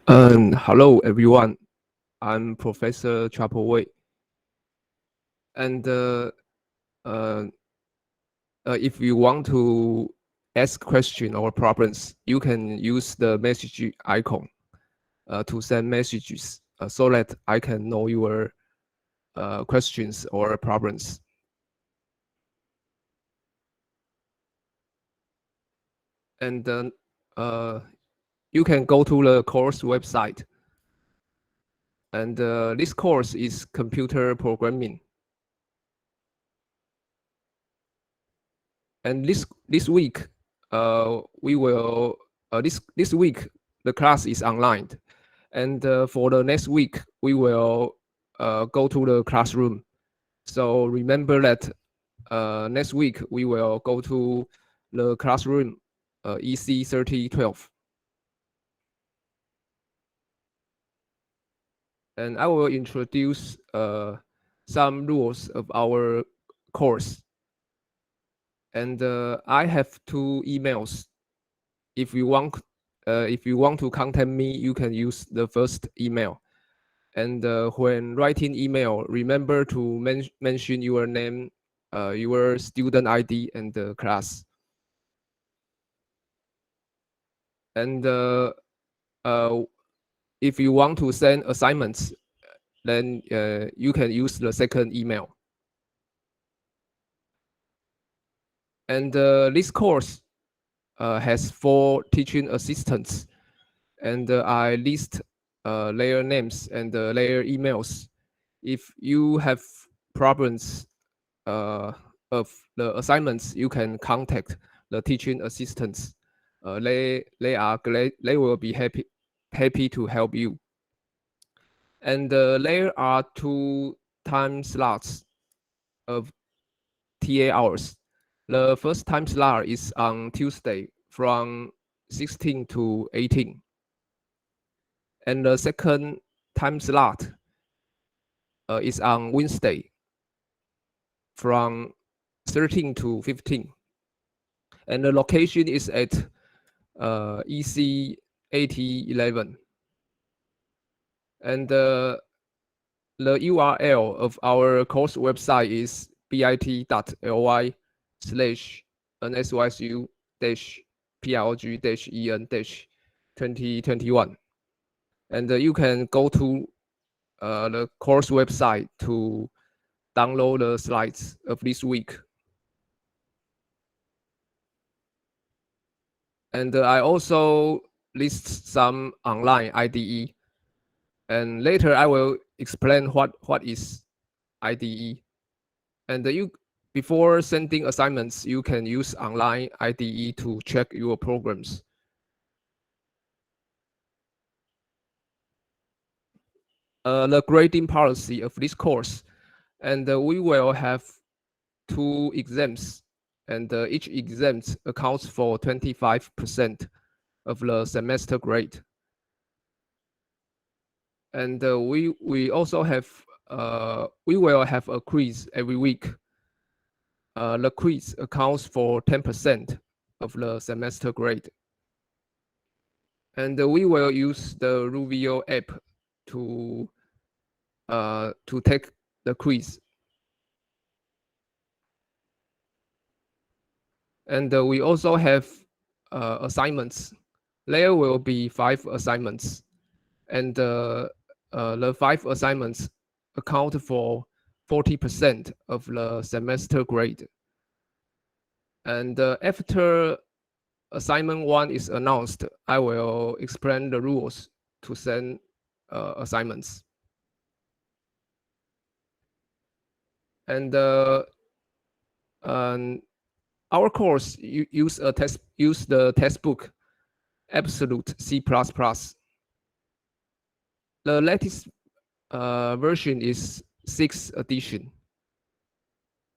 Hello everyone. I'm Professor Chia-Po Wei. And if you want to ask question or problems, you can use the message icon to send messages so that I can know your questions or problems. And you can go to the course website. And this course is computer programming. And this week, we will this week the class is online, and for the next week we will go to the classroom. So remember that next week we will go to the classroom, EC 3012. And I will introduce some rules of our course. And I have two emails. If you want to contact me, you can use the first email. And when writing email, remember to mention your name, your student ID, and the class. And if you want to send assignments, then you can use the second email. And this course has 4 teaching assistants, and I list their names and their emails. If you have problems of the assignments, you can contact the teaching assistants. They will be happy to help you. And there are 2 time slots of TA hours. The first time slot is on Tuesday from 16 to 18. And the second time slot is on Wednesday from 13 to 15. And the location is at EC 8011. And the URL of our course website is bit.ly/nsysu-prog-en-2021. And you can go to the course website to download the slides of this week. And I also list some online IDE. And later I will explain what is IDE. And before sending assignments, you can use online IDE to check your programs. The grading policy of this course, and we will have 2 exams, and each exam accounts for 25% of the semester grade. And we also have we will have a quiz every week. The quiz accounts for 10% of the semester grade. And we will use the Ruvio app to take the quiz. And we also have assignments. There will be 5 assignments, and the 5 assignments account for 40% of the semester grade. And after assignment 1 is announced, I will explain the rules to send assignments. And our course use the textbook Absolute C++. The latest version is 6th edition.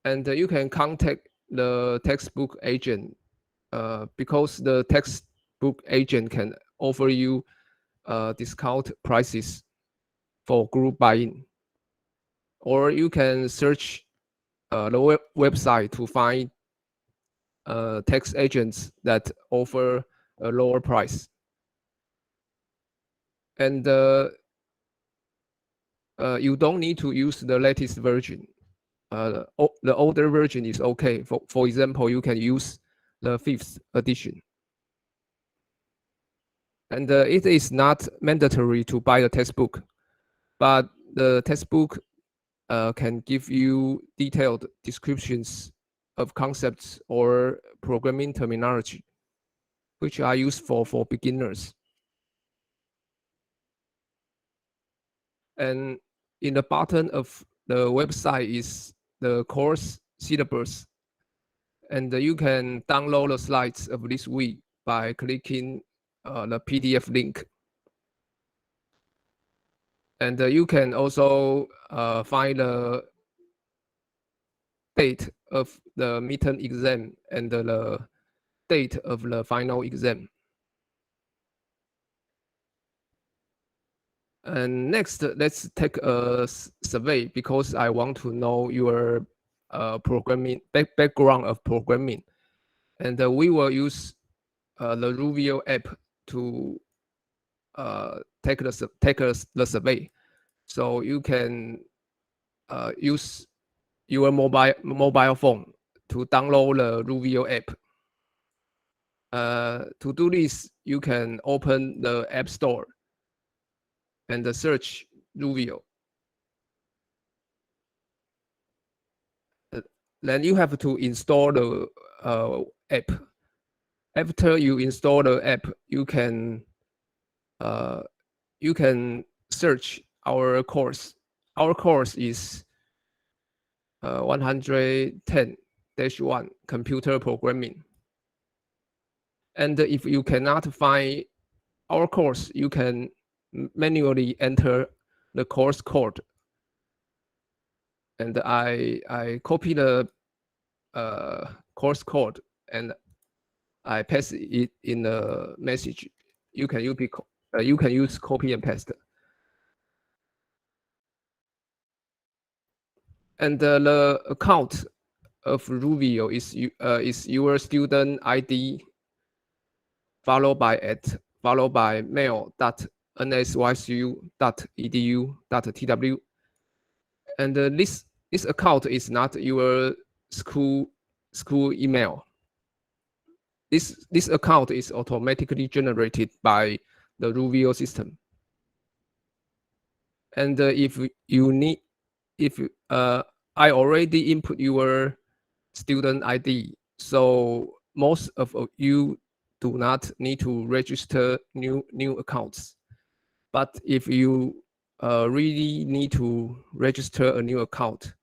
And you can contact the textbook agent because the textbook agent can offer you discount prices for group buy-in. Or you can search the website to find text agents that offer a lower price. and you don't need to use the latest version. The older version is okay. For example, you can use the 5th edition. And it is not mandatory to buy a textbook, but the textbook can give you detailed descriptions of concepts or programming terminology, which are useful for beginners. And in the bottom of the website is the course syllabus. And you can download the slides of this week by clicking the PDF link. And you can also find the date of the midterm exam and the date of the final exam. And next, let's take a survey because I want to know your programming background of programming. And we will use the Ruvio app to take the survey. So you can use your mobile phone to download the Ruvio app. To do this, you can open the App Store and search Ruvio. Then you have to install the app. After you install the app, you can search our course. Our course is 110-1 computer programming. And if you cannot find our course, you can manually enter the course code. And I copy the course code and I paste it in the message. You can use copy and paste. And the account of Ruvio is your student ID followed by mail.nsysu.edu.tw. And this account is not your school email. This account is automatically generated by the Ruvio system. And if I already input your student ID, so most of you do not need to register new accounts. But if you really need to register a new account,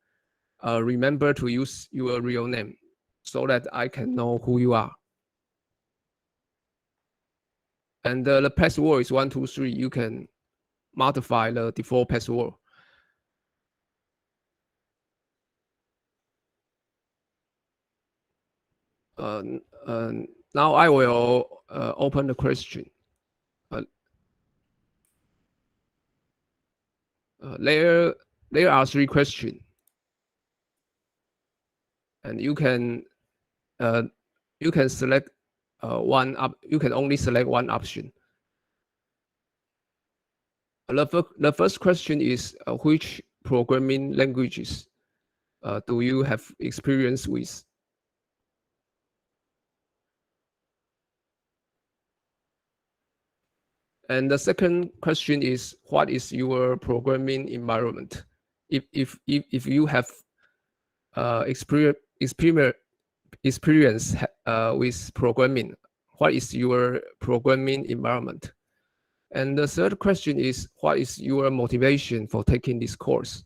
remember to use your real name so that I can know who you are. And the password is 123. You can modify the default password. Now I will open the question. There are 3 questions, and you can select one up. You can only select one option. The first question is which programming languages do you have experience with? And the second question is what is your programming environment? If you have experience with programming, what is your programming environment? And the third question is what is your motivation for taking this course?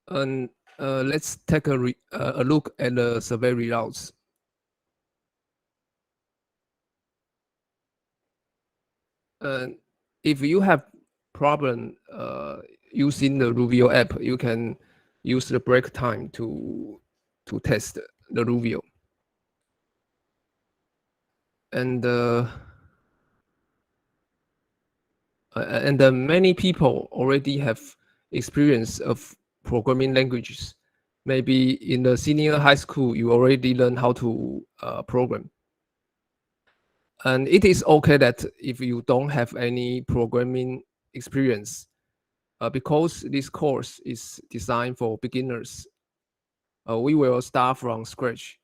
And let's take a look at the survey results. If you have problem using the Ruvio app, you can use the break time to test the Ruvio. And many people already have experience of programming languages. Maybe in the senior high school, you already learn how to program. And it is okay that if you don't have any programming experience, because this course is designed for beginners, we will start from scratch.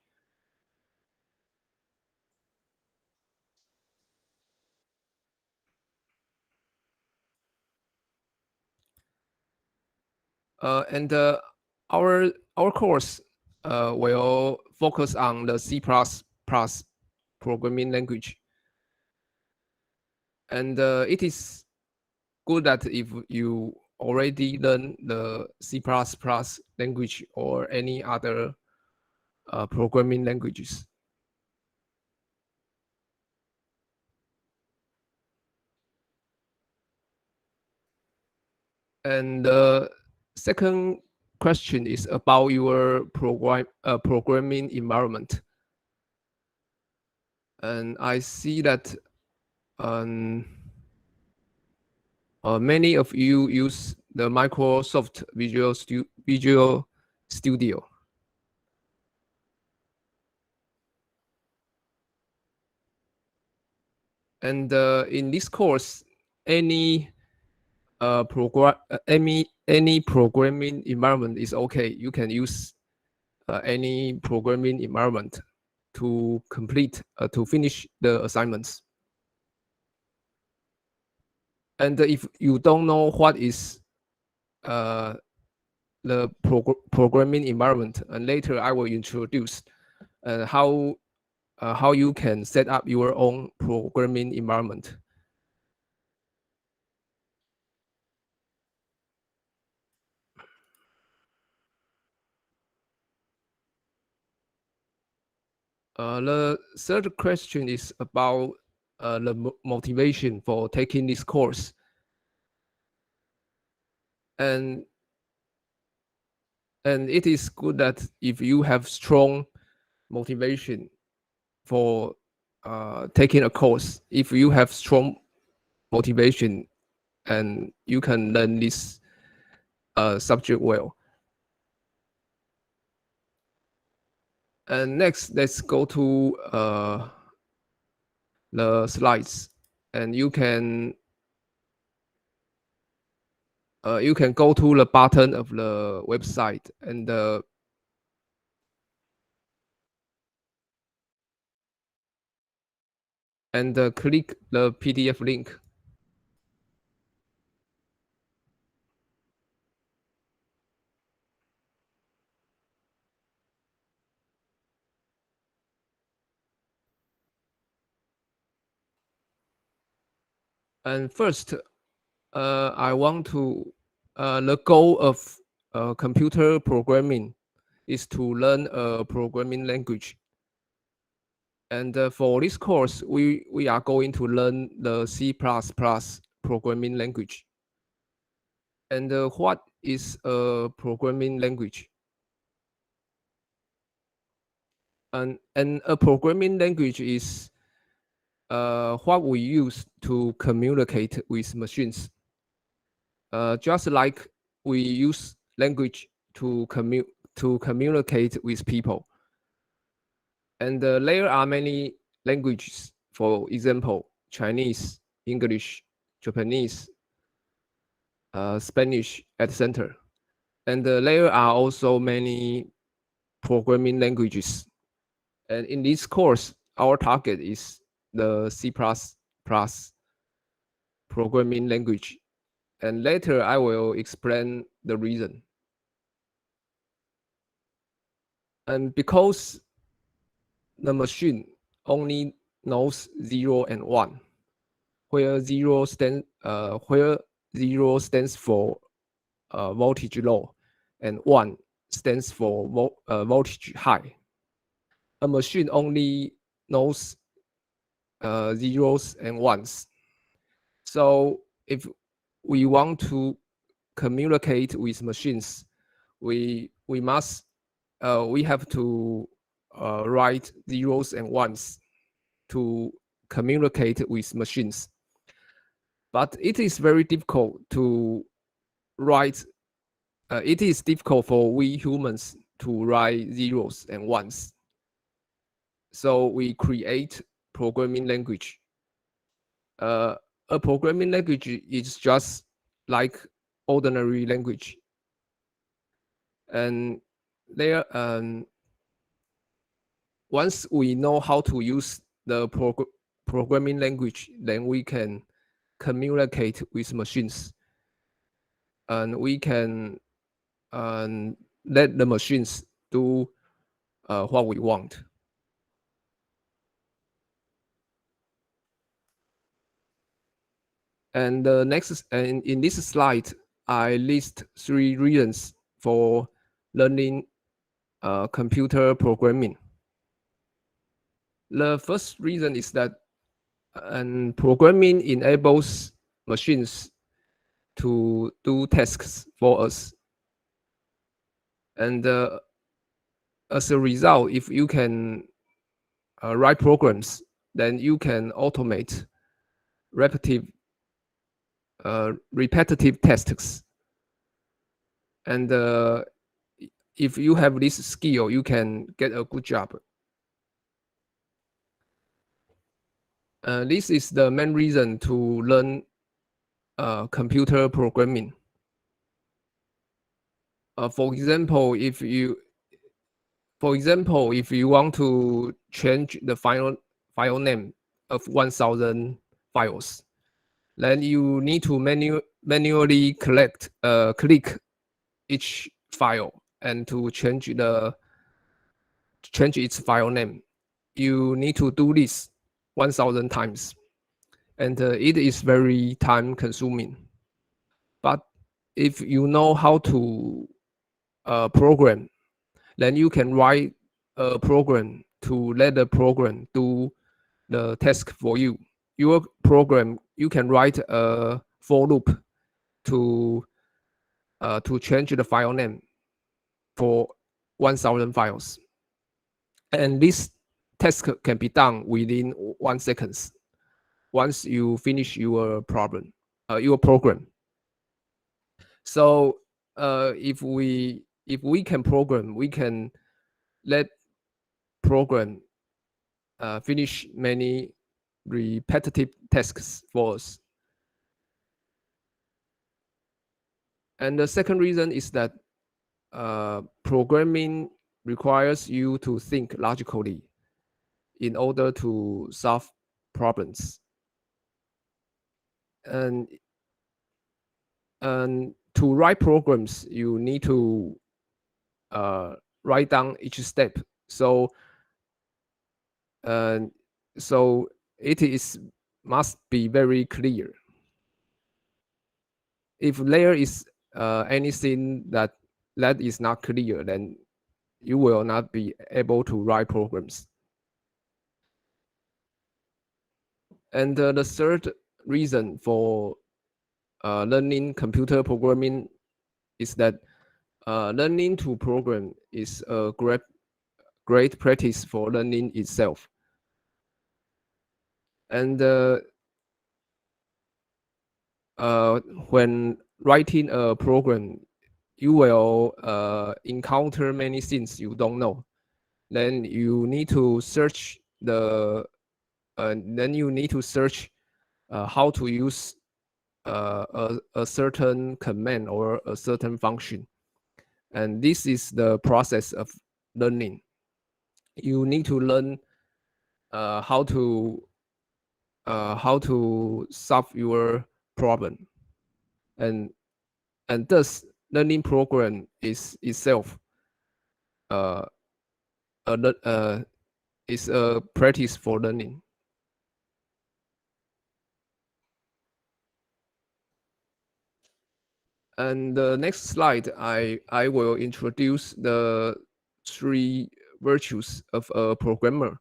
And our course will focus on the C++ programming language. And it is good that if you already learn the C++ language or any other programming languages. And the second question is about your programming environment. And I see that many of you use the Microsoft Visual Studio. And in this course, any any programming environment is okay. You can use any programming environment to finish the assignments. And if you don't know what is the programming environment, and later I will introduce how you can set up your own programming environment. The third question is about the motivation for taking this course. And it is good that if you have strong motivation for taking a course, if you have strong motivation and you can learn this subject well. And next, let's go to the slides, and you can go to the button of the website and click the PDF link. And first, I want to the goal of computer programming is to learn a programming language. And for this course, we are going to learn the C++ programming language. And what is a programming language? And a programming language is what we use to communicate with machines. Just like we use language to communicate with people. And there are many languages, for example, Chinese, English, Japanese, Spanish, etc. And there are also many programming languages. And in this course, our target is the C++ programming language. And later I will explain the reason. And because the machine only knows 0 and 1, where 0 stands for voltage low, and 1 stands for voltage high. A machine only knows zeros and ones. So if we want to communicate with machines, we have to write zeros and ones to communicate with machines. But it is very difficult to write. It is difficult for we humans to write zeros and ones. So we create programming language. A programming language is just like ordinary language, and there once we know how to use the programming language, then we can communicate with machines, and we can let the machines do what we want. And the next, and in this slide, I list 3 reasons for learning computer programming. The first reason is that programming enables machines to do tasks for us. And as a result, if you can write programs, then you can automate repetitive tasks. And if you have this skill, you can get a good job. This is the main reason to learn computer programming. For example, if you want to change the file name of 1,000 files, then you need to manually click each file and to change its file name. You need to do this 1,000 times, and it is very time consuming. But if you know how to program, then you can write a program to let the program do the task for you. Your program, you can write a for loop to change the file name for 1,000 files, and this task can be done within 1 second once you finish your program. So if we can program, we can let program finish many repetitive tasks for us. And the second reason is that programming requires you to think logically in order to solve problems. And to write programs, you need to write down each step. So it must be very clear. If there is anything that is not clear, then you will not be able to write programs. And the third reason for learning computer programming is that learning to program is a great practice for learning itself. And when writing a program, you will encounter many things you don't know. Then you need to search how to use a certain command or a certain function. And this is the process of learning. You need to learn how to solve your problem, and thus learning program is itself is a practice for learning. And the next slide, I will introduce the 3 virtues of a programmer.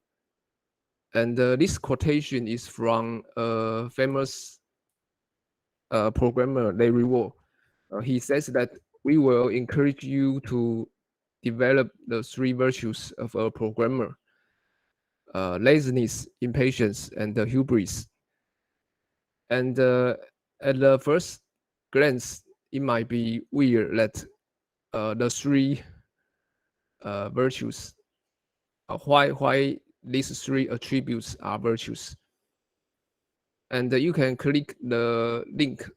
And this quotation is from a famous programmer, Larry Wall. He says that we will encourage you to develop the 3 virtues of a programmer: laziness, impatience, and hubris. And at the first glance, it might be weird that the 3 virtues, why these 3 attributes are virtues. And you can click the link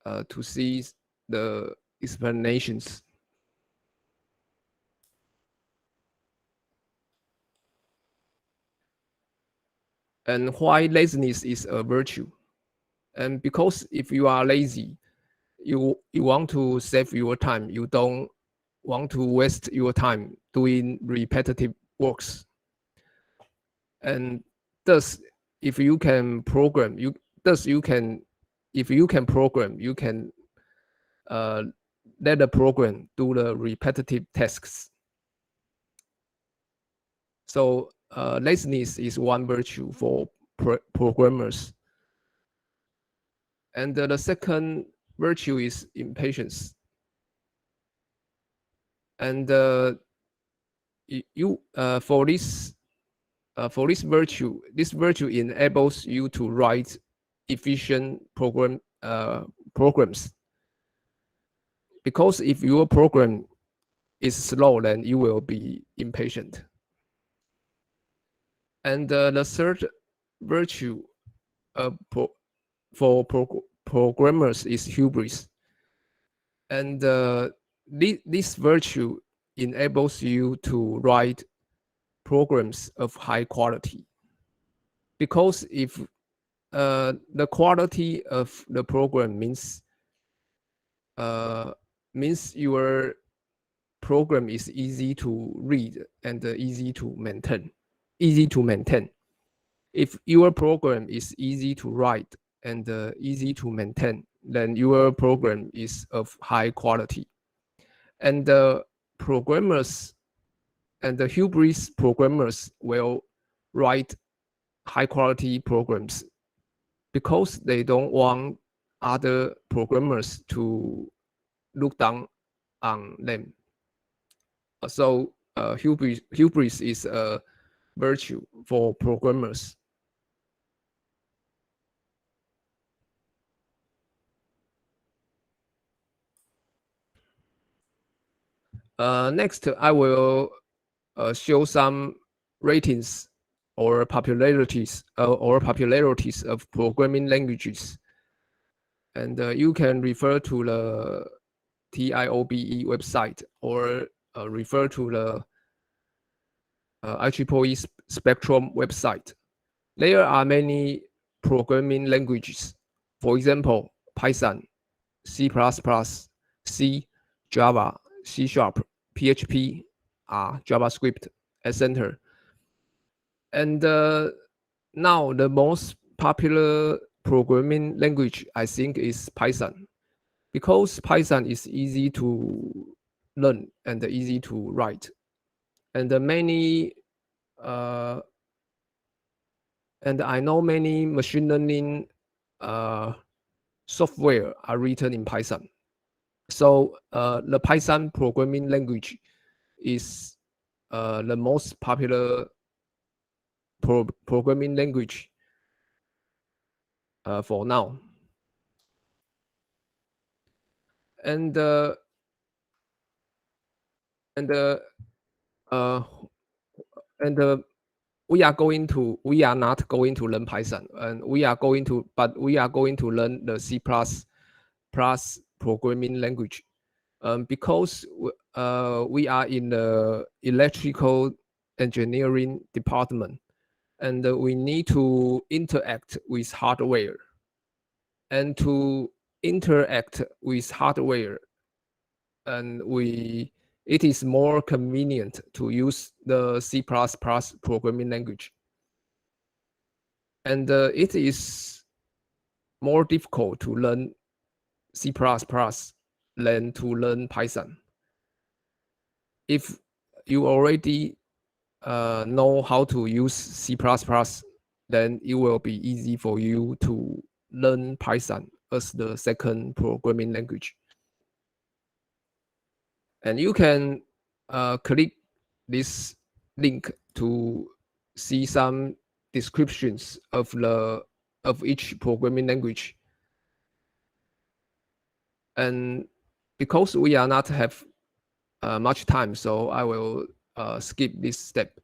to see the explanations. And why laziness is a virtue. And because if you are lazy, you want to save your time. You don't want to waste your time doing repetitive works. And thus, if you can program, if you can program, you can let the program do the repetitive tasks. So laziness is one virtue for programmers. And the second virtue is impatience. And you for this virtue, this virtue enables you to write efficient programs. Because if your program is slow, then you will be impatient. And the third virtue for programmers is hubris. And this virtue enables you to write programs of high quality. Because if the quality of the program means your program is easy to read and easy to maintain. If your program is easy to write and easy to maintain, then your program is of high quality. And the programmers and the hubris programmers will write high quality programs because they don't want other programmers to look down on them. So hubris is a virtue for programmers. Next, I will show some ratings or popularities of programming languages. And you can refer to the TIOBE website or refer to the IEEE Spectrum website. There are many programming languages. For example, Python, C++, C, Java, C#, PHP, JavaScript, etc. And now the most popular programming language, I think, is Python, because Python is easy to learn and easy to write. And and I know many machine learning software are written in Python. So the Python programming language is the most popular programming language for now. And we are not going to learn Python, and we are going to learn the C++ programming language, because we are in the electrical engineering department, and we need to interact with hardware. And to interact with hardware, and it is more convenient to use the C++ programming language. And it is more difficult to learn C++. than to learn Python. If you already know how to use C++, then it will be easy for you to learn Python as the second programming language. And you can click this link to see some descriptions of each programming language. And because we are not have much time, so I will skip this step.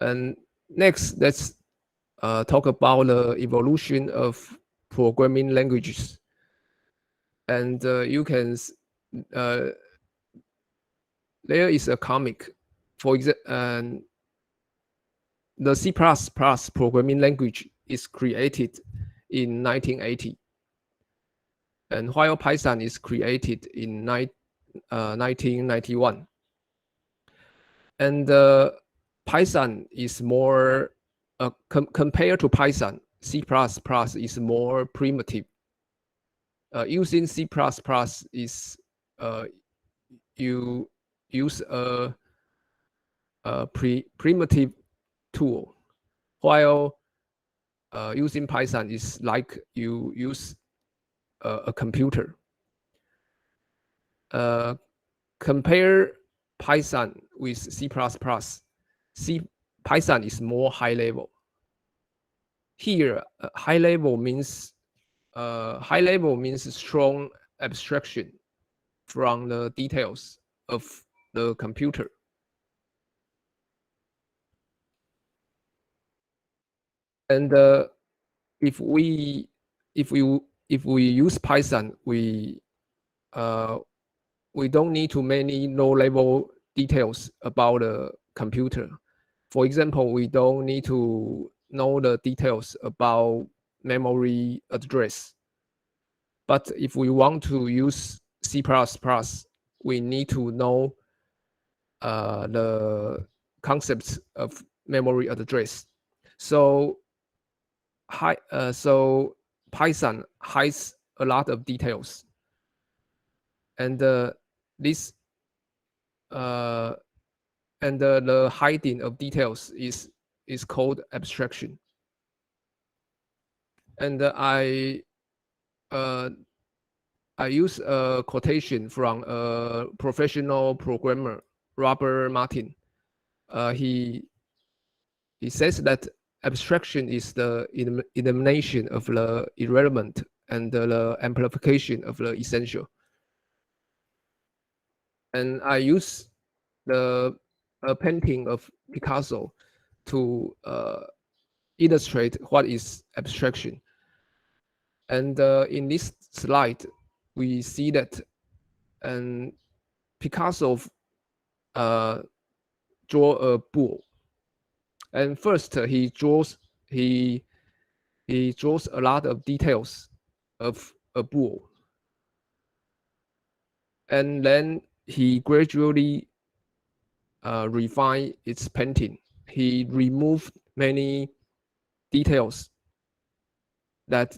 And next, let's talk about the evolution of programming languages. And you can, there is a comic, for example, the C++ programming language is created in 1980, and while Python is created in 1991. And Python is more, compared to Python, C++ is more primitive. Using C++ is you use a primitive tool, while using Python is like you use a computer. Compare Python with C++. Python is more high level. Here, high level means strong abstraction from the details of the computer. And if we use Python, we don't need too many low-level details about the computer. For example, we don't need to know the details about memory address. But if we want to use C++, we need to know the concepts of memory address. So Python hides a lot of details, and this and the hiding of details is called abstraction. And I use a quotation from a professional programmer, Robert Martin. He says that abstraction is the elimination of the irrelevant and the amplification of the essential. And I use the painting of Picasso to illustrate what is abstraction. And in this slide, we see that Picasso draw a bull. And first, he draws a lot of details of a bull, and then he gradually refine its painting. He removed many details that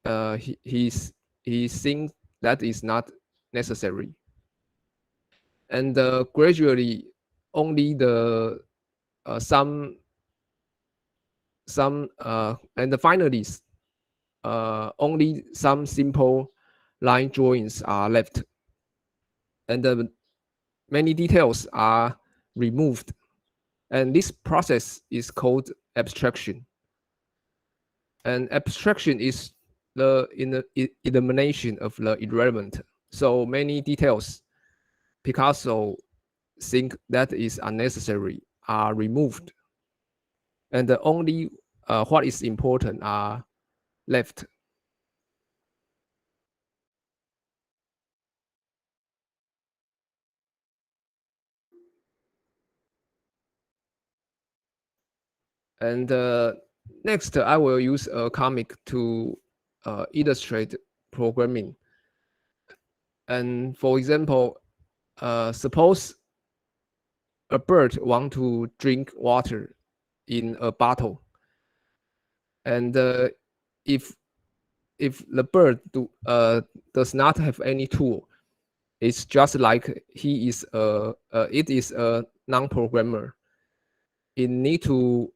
he thinks that is not necessary, and gradually only the some and finally only some simple line drawings are left, and many details are removed, and this process is called abstraction. And abstraction is the elimination of the irrelevant. So many details Picasso think that is unnecessary are removed, and only what is important are left. And next, I will use a comic to illustrate programming. And for example, suppose a bird want to drink water in a bottle. And if the bird does not have any tool, it's just like it is a non-programmer. It need to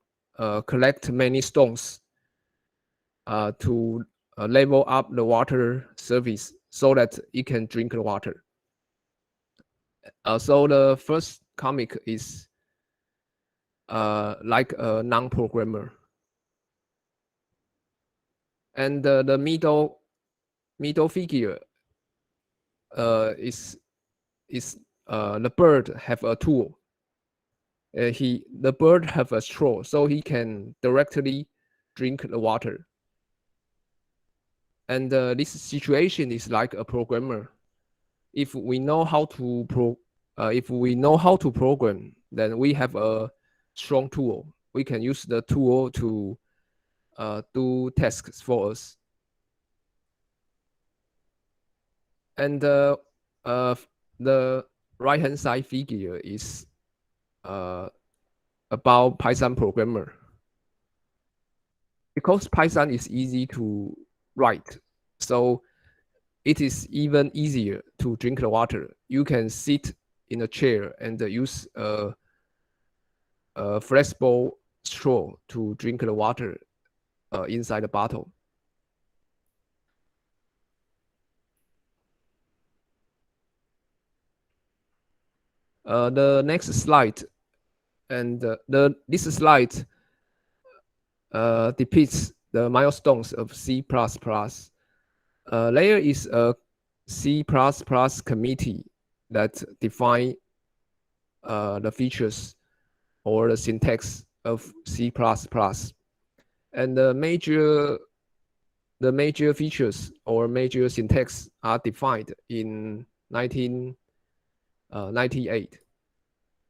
collect many stones to level up the water surface so that it can drink the water. So the first comic is like a non-programmer, and the middle figure is the bird have a tool. The bird have a straw, so he can directly drink the water. And this situation is like a programmer. If we know how to program, then we have a strong tool. We can use the tool to do tasks for us. And the right hand side figure is about Python programmer. Because Python is easy to write, so it is even easier to drink the water. You can sit in a chair and use a flexible straw to drink the water inside the bottle. The next slide, and this slide depicts the milestones of C++. Layer is a C++ committee that define the features or the syntax of C++. And the major features or major syntax are defined in 1998.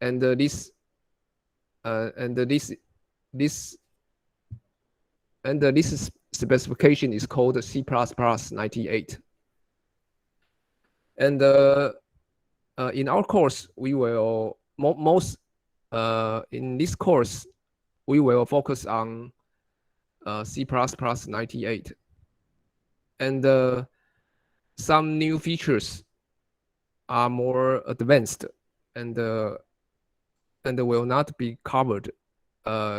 And this specification is called C++ 98. And in our course, we will in this course we will focus on C++ 98, and some new features are more advanced and will not be covered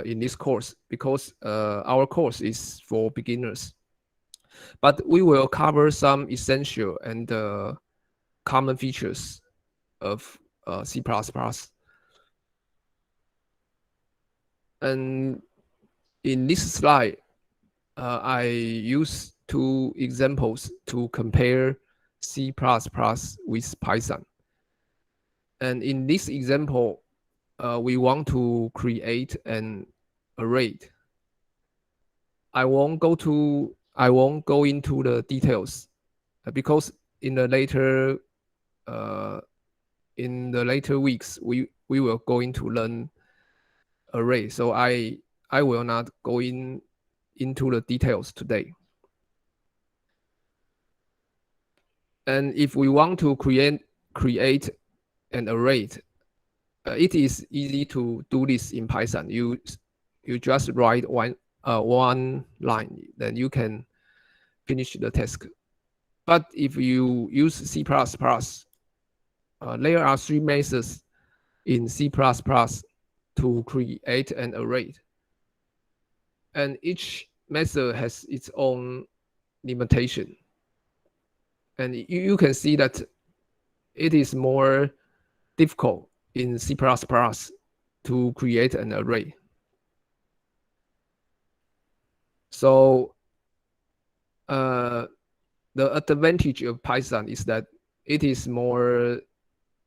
in this course because our course is for beginners. But we will cover some essential and common features of C++. And in this slide, I use two examples to compare C++ with Python. And in this example, we want to create an array. I won't go into the details because in the later weeks we will going to learn array. So I will not go into the details today. And if we want to create an array, it is easy to do this in Python. You just write one line, then you can finish the task. But if you use C++, there are 3 methods in C++ to create an array. And each method has its own limitation. And you can see that it is more difficult in C++ to create an array. So the advantage of Python is that it is more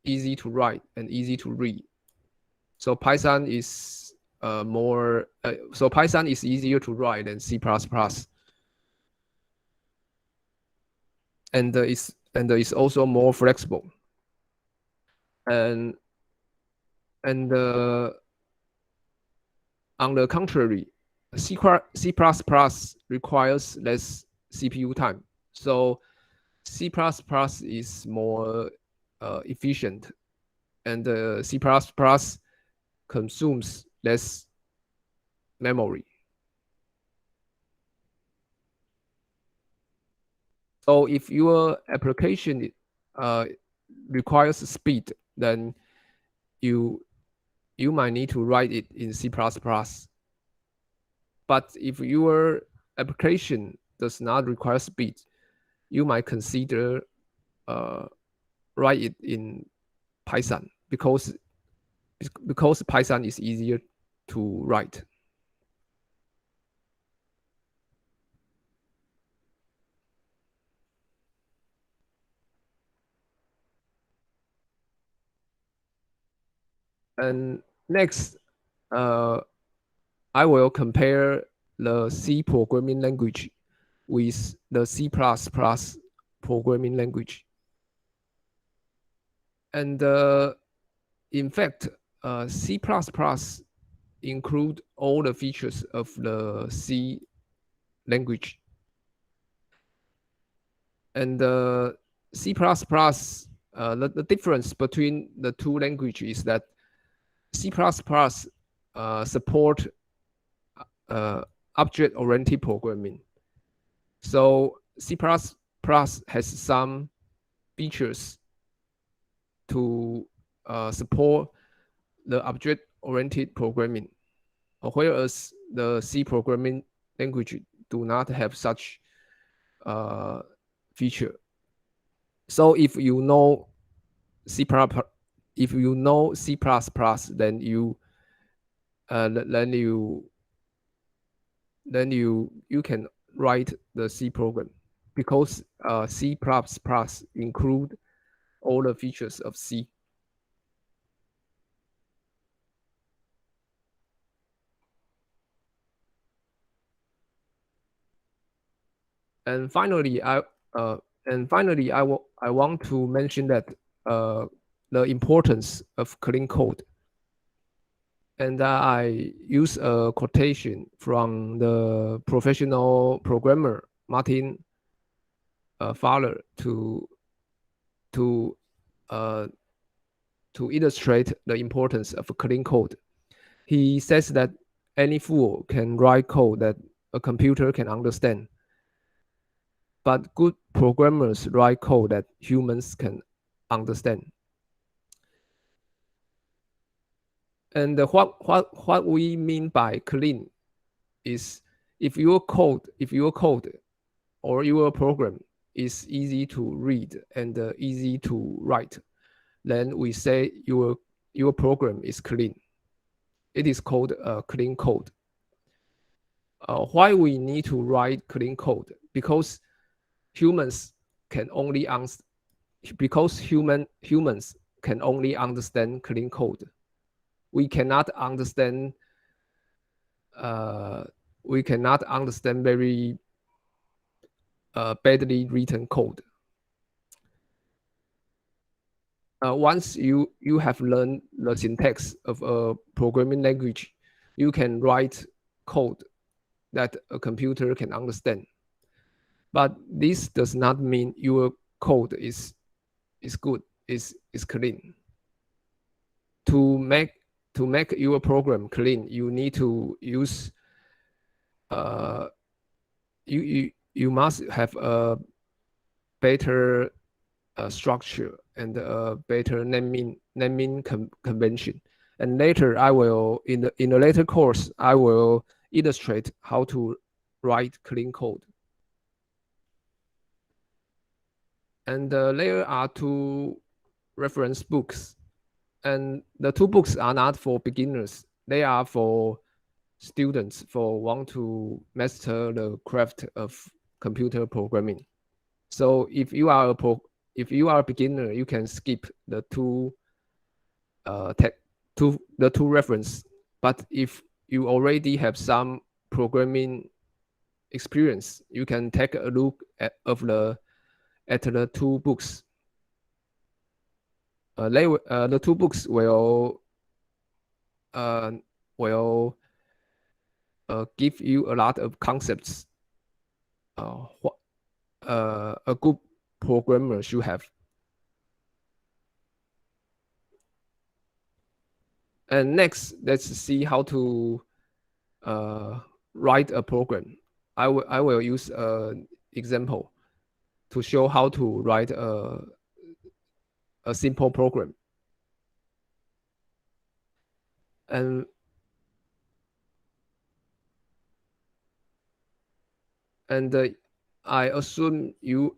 easy to write and easy to read. So Python is Python is easier to write than C++, and is also more flexible. And on the contrary, C++ requires less CPU time. So C++ is more efficient, and C++ consumes less memory. So if your application requires speed, then you might need to write it in C++. But if your application does not require speed, you might consider write it in Python because Python is easier to write. And next, I will compare the C programming language with the C++ programming language. And in fact, C++ include all the features of the C language. And C++, the difference between the two languages is that C++ support object-oriented programming. So C++ has some features to support the object-oriented programming, whereas the C programming language do not have such feature. So if you know C++, then you can write the C program because C++ include all the features of C. And finally, I want to mention that the importance of clean code. And I use a quotation from the professional programmer Martin Fowler to illustrate the importance of clean code. He says that any fool can write code that a computer can understand, but good programmers write code that humans can understand. And what we mean by clean is if your code or your program is easy to read and easy to write, then we say your program is clean. It is called clean code. Why we need to write clean code? Because humans can only humans can only understand clean code. We cannot understand very badly written code. Once you have learned the syntax of a programming language, you can write code that a computer can understand. But this does not mean your code is good, is clean. To make your program clean, you need to use you must have a better structure and a better naming convention. And later, I will in the later course, I will illustrate how to write clean code. And there are two reference books, and the two books are not for beginners. They are for students for want to master the craft of computer programming. So if you are a beginner, you can skip the two reference. But if you already have some programming experience, you can take a look at the two books. The two books will give you a lot of concepts. What a good programmer should have. And next, let's see how to write a program. I will use an example. to show how to write a simple program. And I assume you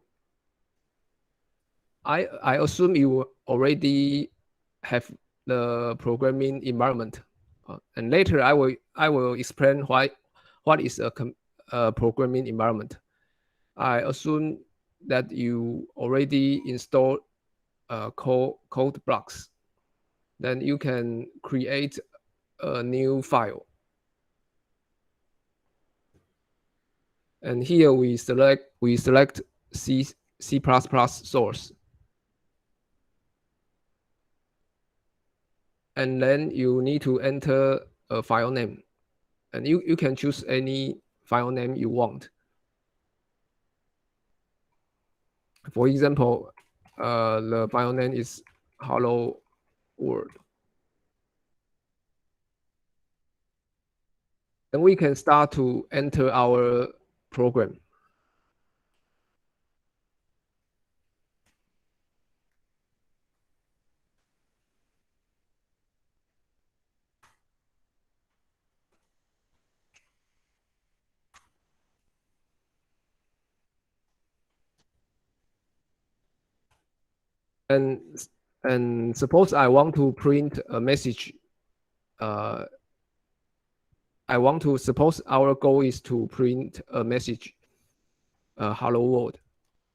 already have the programming environment, and later I will explain what is a programming environment. I assume that you already installed code blocks. Then you can create a new file. And here we select C source. And then you need to enter a file name. And you can choose any file name you want. For example, the file name is hello world. Then we can start to enter our program. And suppose I want to print a message. Suppose our goal is to print a message, hello world.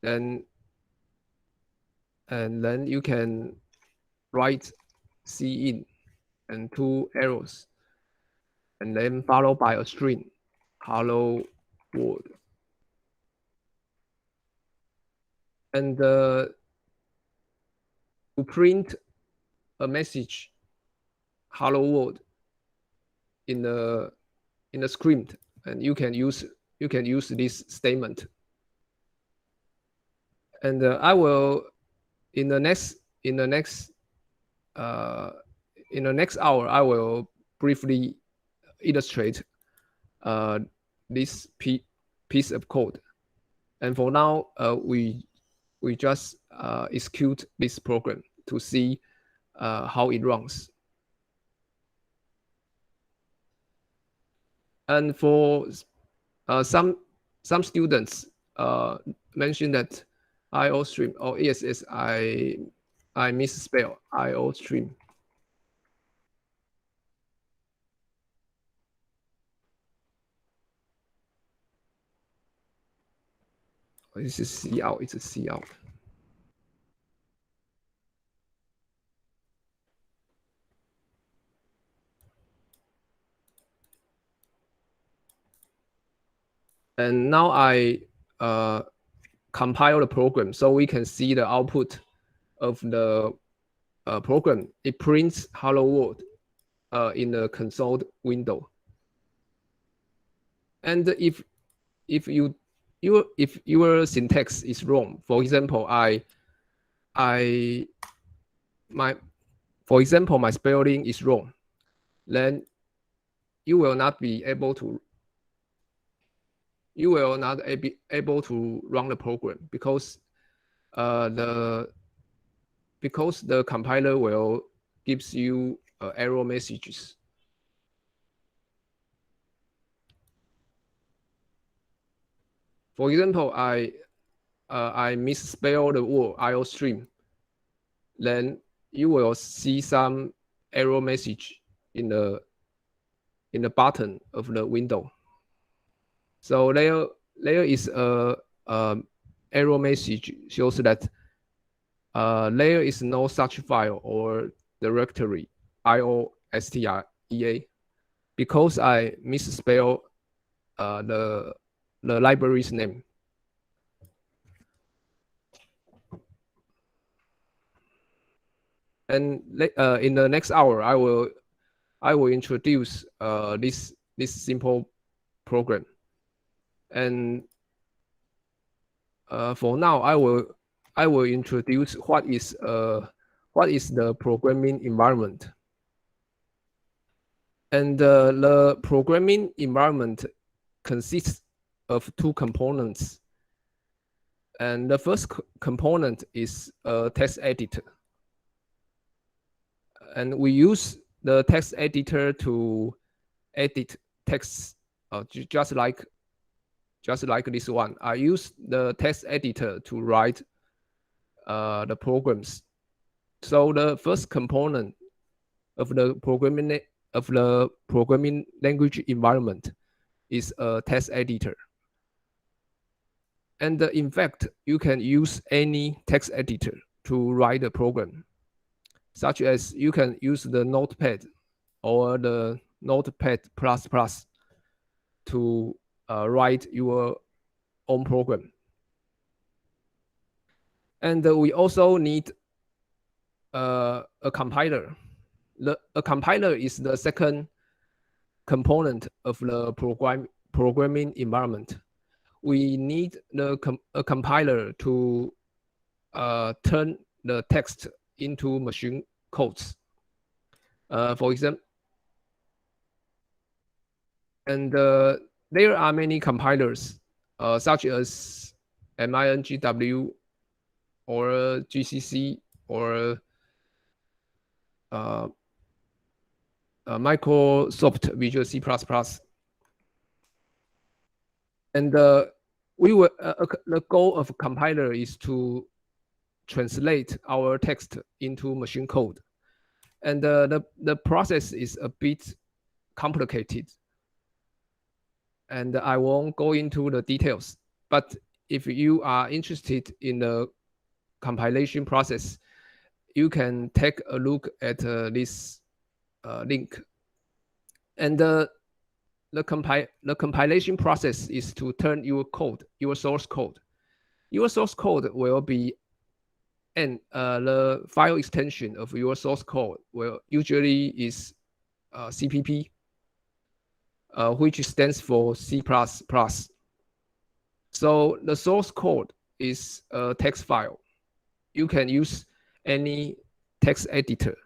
And then you can write cin and 2 arrows, and then followed by a string, hello world. And to print a message, hello world, in the script, and you can use this statement. And I will in the next hour I will briefly illustrate this piece of code. And for now, we just execute this program to see how it runs. And for some students mentioned that IO stream, or yes, I misspell IO stream. This is C out. It's a C out. And now I compile the program so we can see the output of the program. It prints hello world in the console window. And if your syntax is wrong, for example, my spelling is wrong, then you will not be able to run the program because the compiler will gives you error messages. For example, I misspell the word IO stream, then you will see some error message in the bottom of the window. So there is a error message shows that there is no such file or directory IOSTREA because I misspell the library's name. And in the next hour, I will introduce this simple program. And for now, I will introduce what is the programming environment. And the programming environment consists of two components. And the first component is a text editor. And we use the text editor to edit text, just like this one. I use the text editor to write the programs. So the first component of the programming language environment is a text editor. And in fact, you can use any text editor to write a program, such as you can use the Notepad or the Notepad++ to write your own program. And we also need a compiler. A compiler is the second component of the programming environment. We need a compiler to turn the text into machine codes. For example, and there are many compilers, such as MINGW or GCC or Microsoft Visual C++. And we will the goal of a compiler is to translate our text into machine code, and the process is a bit complicated, and I won't go into the details. But if you are interested in the compilation process, you can take a look at this link. And the compilation process is to turn your code, your source code. Your source code will be, and the file extension of your source code will usually is CPP, which stands for C++. So the source code is a text file. You can use any text editor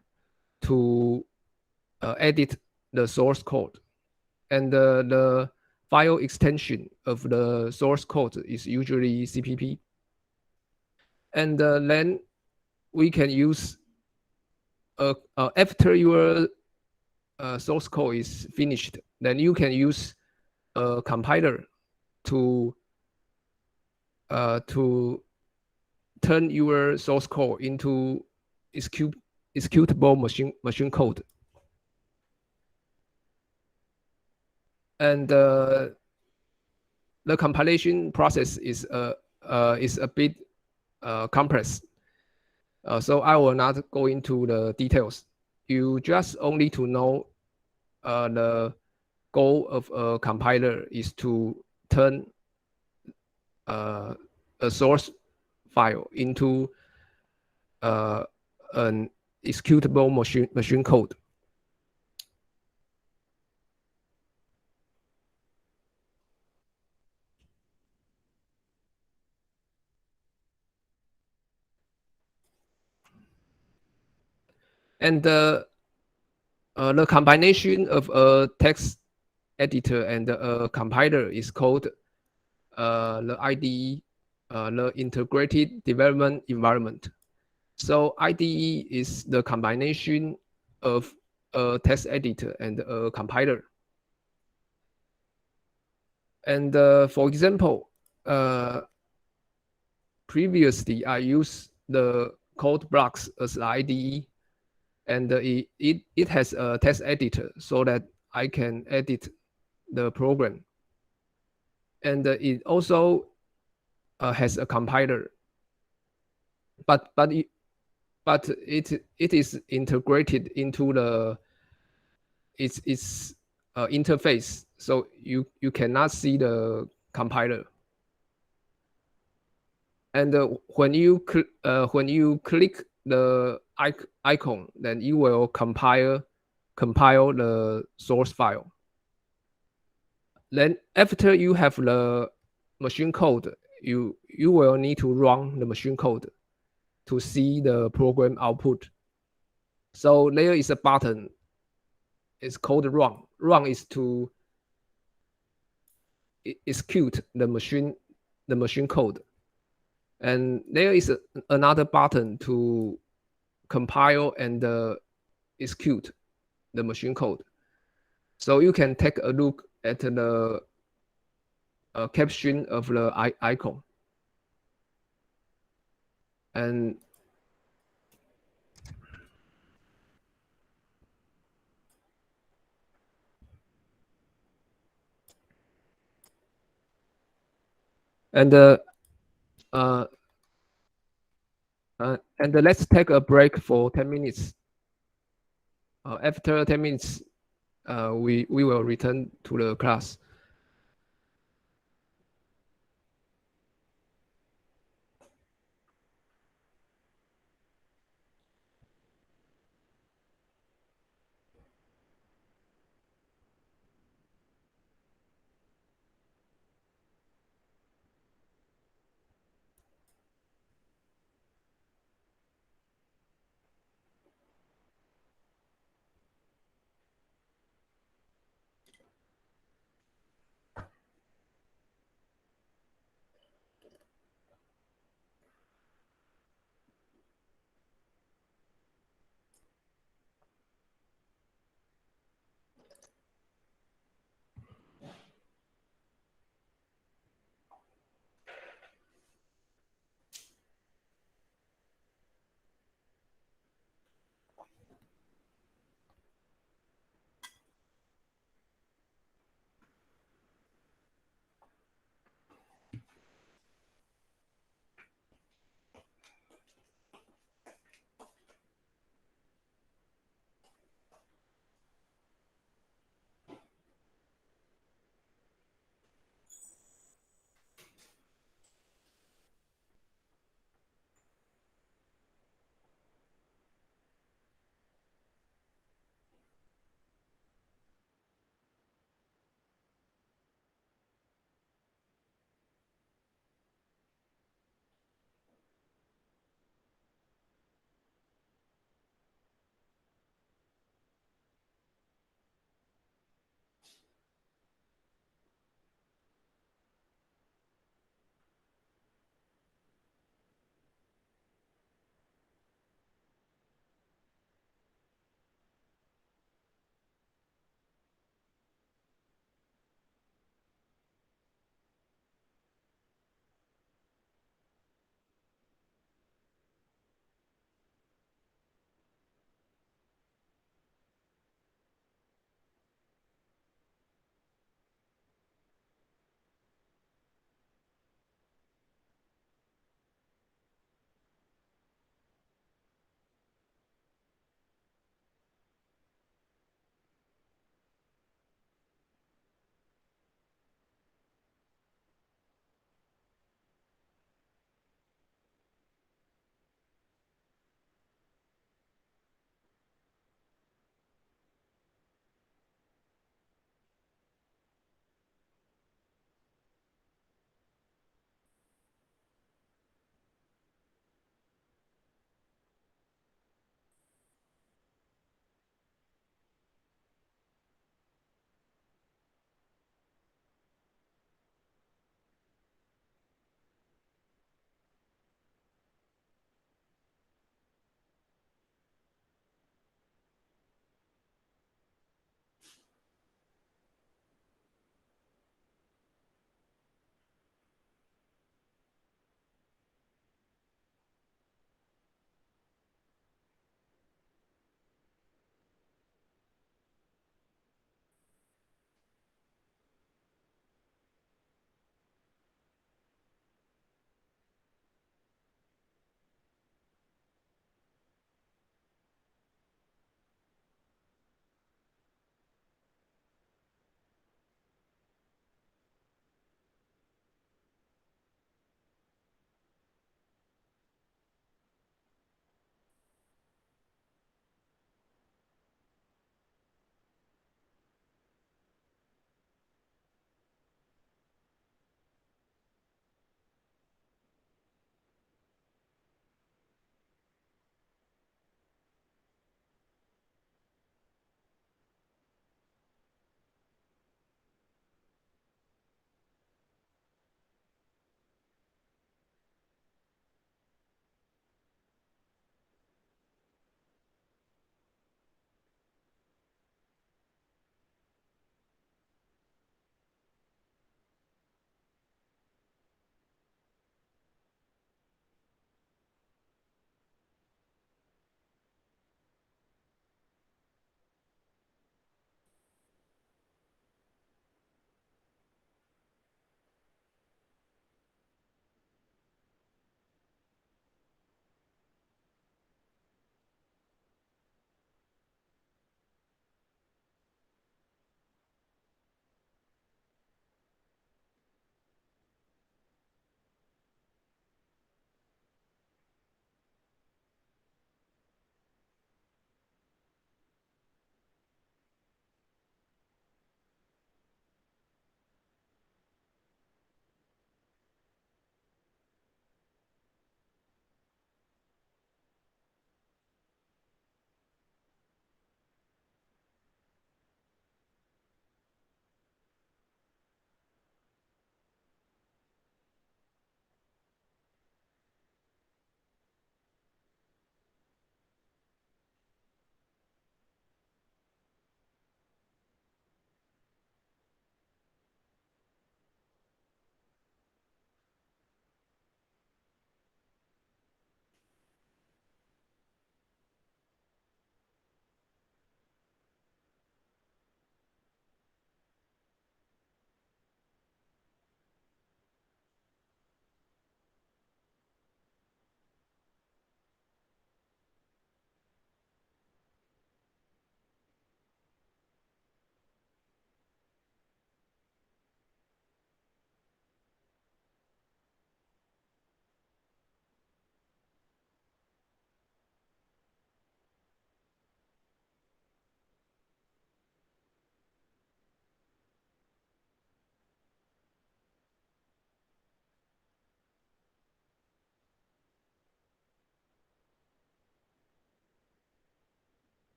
to edit the source code. And the file extension of the source code is usually CPP. And then we can use, after your source code is finished, then you can use a compiler to turn your source code into executable machine code. And the compilation process is a bit complex. So I will not go into the details. You just only to know the goal of a compiler is to turn a source file into an executable machine code. And the combination of a text editor and a compiler is called the IDE, the Integrated Development Environment. So IDE is the combination of a text editor and a compiler. And for example, previously I used the code blocks as the IDE, and it has a text editor so that I can edit the program. And it also has a compiler, but it is integrated into the its interface, so you cannot see the compiler. And when you click the icon, then you will compile the source file. Then after you have the machine code, you will need to run the machine code to see the program output. So there is a button. It's called run. Run is to execute the machine code. And there is another button to compile and execute the machine code. So you can take a look at the caption of the icon. And and let's take a break for 10 minutes. After 10 minutes, we will return to the class.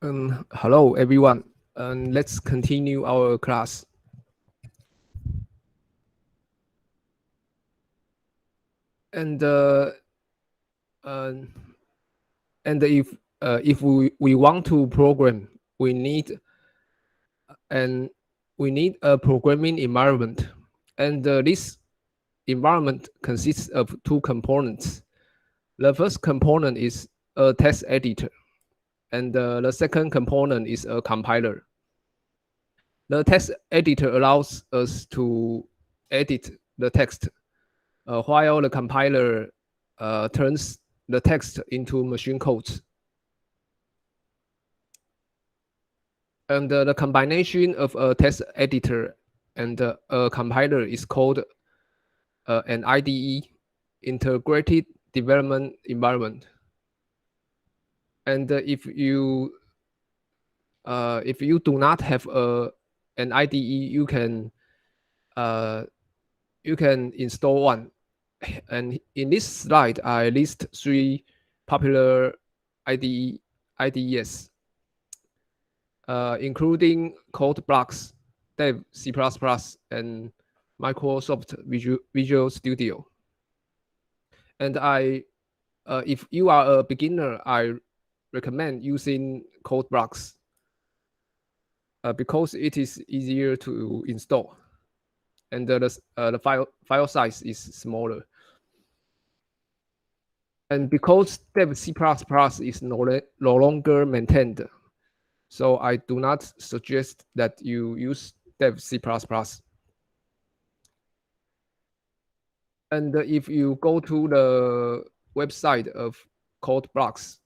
Hello everyone, and let's continue our class. And if we want to program, we need a programming environment, and this environment consists of two components. The first component is a text editor, and the second component is a compiler. The text editor allows us to edit the text, while the compiler turns the text into machine code. And the combination of a text editor and a compiler is called an IDE, Integrated Development Environment. And if you do not have an IDE, you can install one. And in this slide, I list three popular IDEs, including CodeBlocks, Dev C++, and Microsoft Visual Studio. And if you are a beginner, I recommend using CodeBlocks because it is easier to install, and the file size is smaller. And because Dev C++ is no longer maintained, so I do not suggest that you use Dev C++. And if you go to the website of CodeBlocks,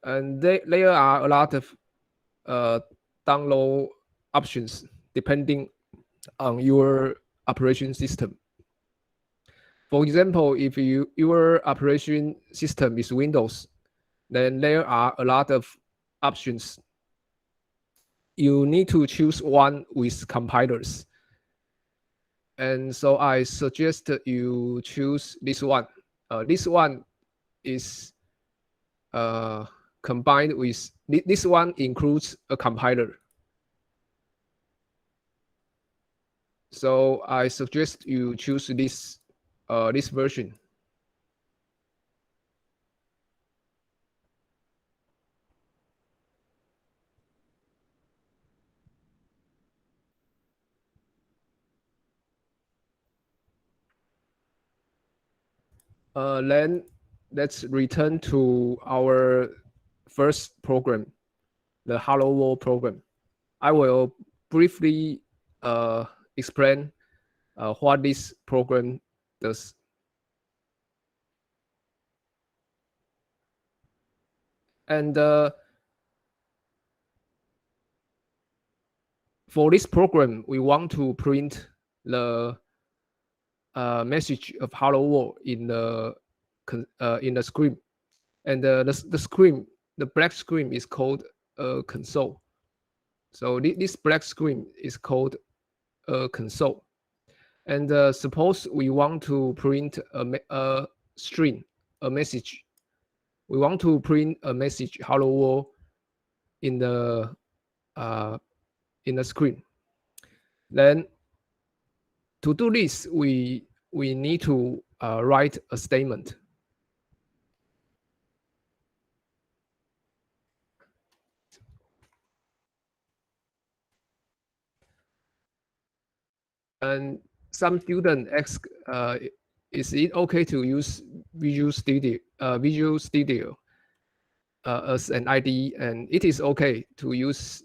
and there are a lot of download options depending on your operation system. For example, if your operation system is Windows, then there are a lot of options. You need to choose one with compilers. And so I suggest you choose this one. This one is combined with, this one includes a compiler. So I suggest you choose this version. Then let's return to our first program, the Hello World program. I will briefly explain what this program does. And for this program, we want to print the message of Hello World in the screen, and the screen, the black screen is called a console. So this black screen is called a console. And suppose we want to print a string, a message. We want to print a message "Hello World" in the screen. Then to do this, we need to write a statement. And some student ask, is it okay to use Visual Studio as an IDE? And it is okay to use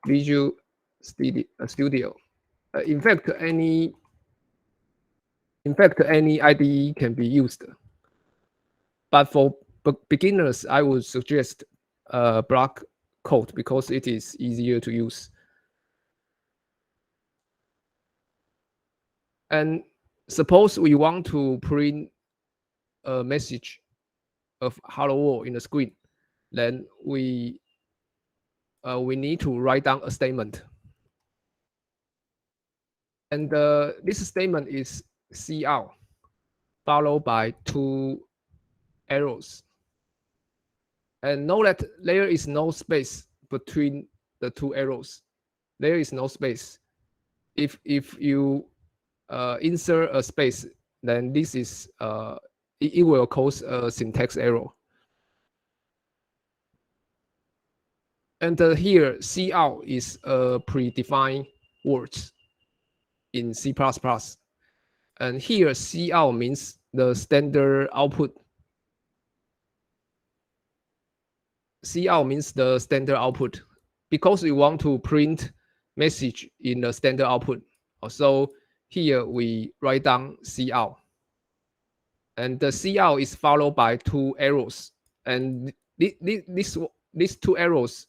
Visual Studio. In fact, any IDE can be used. But for beginners, I would suggest block code because it is easier to use. And suppose we want to print a message of "Hello World" in the screen, then we need to write down a statement. And this statement is CR followed by two arrows. And note that there is no space between the two arrows. There is no space. If you insert a space, then this is it will cause a syntax error. And here, cout is a predefined words in C++. And here, cout means the standard output. Cout means the standard output because we want to print message in the standard output. So here we write down cout. And the cout is followed by two arrows. And these two arrows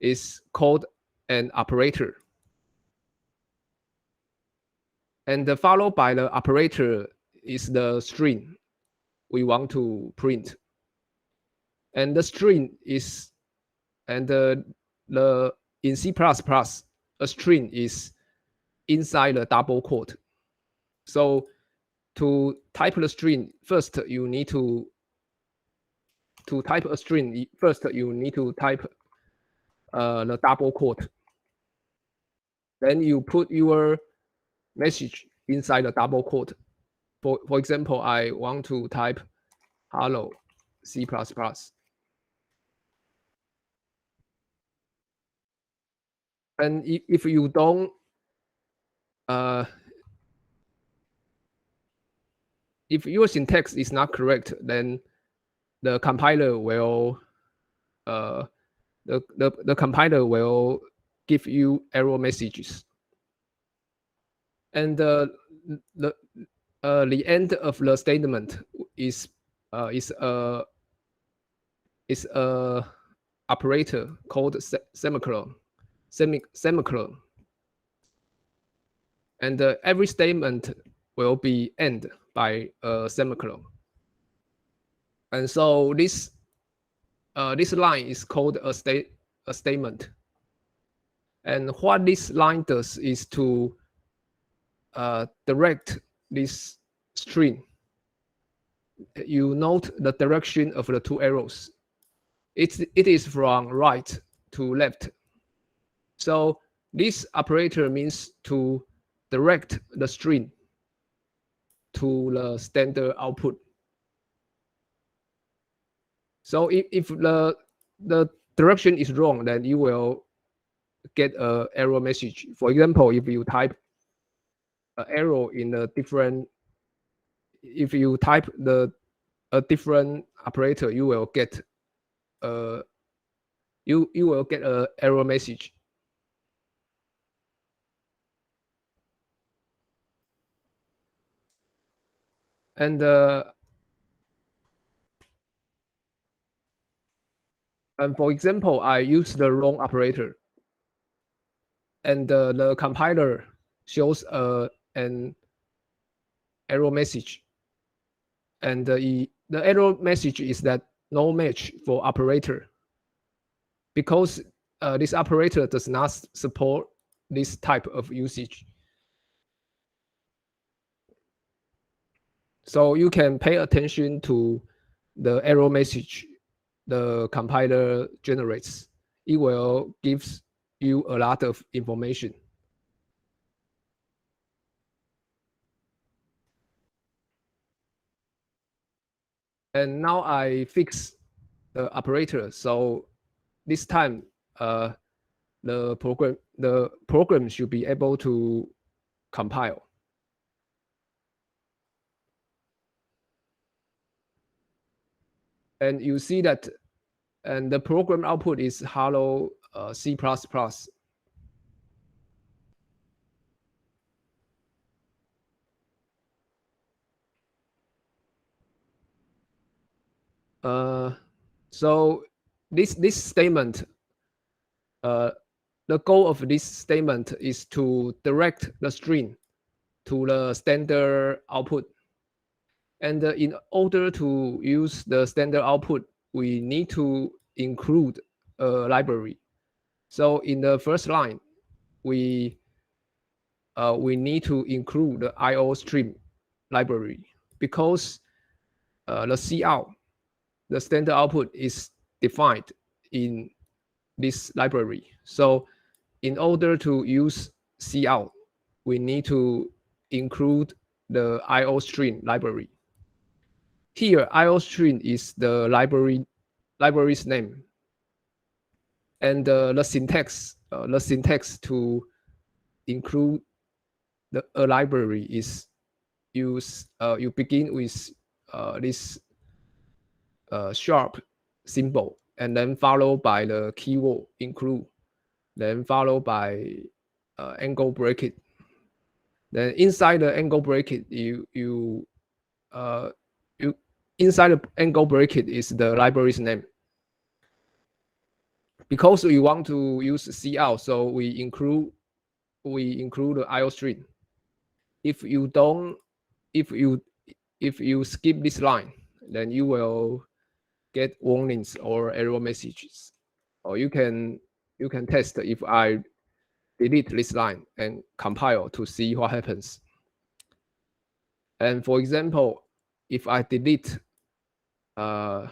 is called an operator. And followed by the operator is the string we want to print. And the string is, and the in C++, a string is inside the double quote. So to type the string, first you need to type a string. First you need to type the double quote. Then you put your message inside the double quote. For example, I want to type hello C++. And if you don't if your syntax is not correct, then the compiler will the compiler will give you error messages. And the end of the statement is a operator called semicolon. And every statement will be end by a semicolon. And so this line is called a statement. And what this line does is to direct this string. You note the direction of the two arrows. It is from right to left. So this operator means to direct the string to the standard output. So if the direction is wrong, then you will get an error message. For example, if you type an error in a different, if you type a different operator, you will get you will get an error message. And for example, I use the wrong operator, and the compiler shows an error message. And the error message is that no match for operator, because this operator does not support this type of usage. So you can pay attention to the error message the compiler generates. It will give you a lot of information. And now I fix the operator. So this time, the program should be able to compile. And you see that, and the program output is hello C++. So this statement, the goal of this statement is to direct the string to the standard output. And in order to use the standard output, we need to include a library. So in the first line, we need to include the IO stream library, because the cout the standard output is defined in this library. So in order to use cout, we need to include the IOString library. Here, IOString is the library's name, and the syntax to include a library is you begin with this sharp symbol, and then followed by the keyword include, then followed by angle bracket. Then inside the angle bracket, you inside the angle bracket is the library's name. Because we want to use cout, so we include the IOString. If you skip this line, then you will get warnings or error messages. Or you can test if I delete this line and compile to see what happens. And for example, if I delete the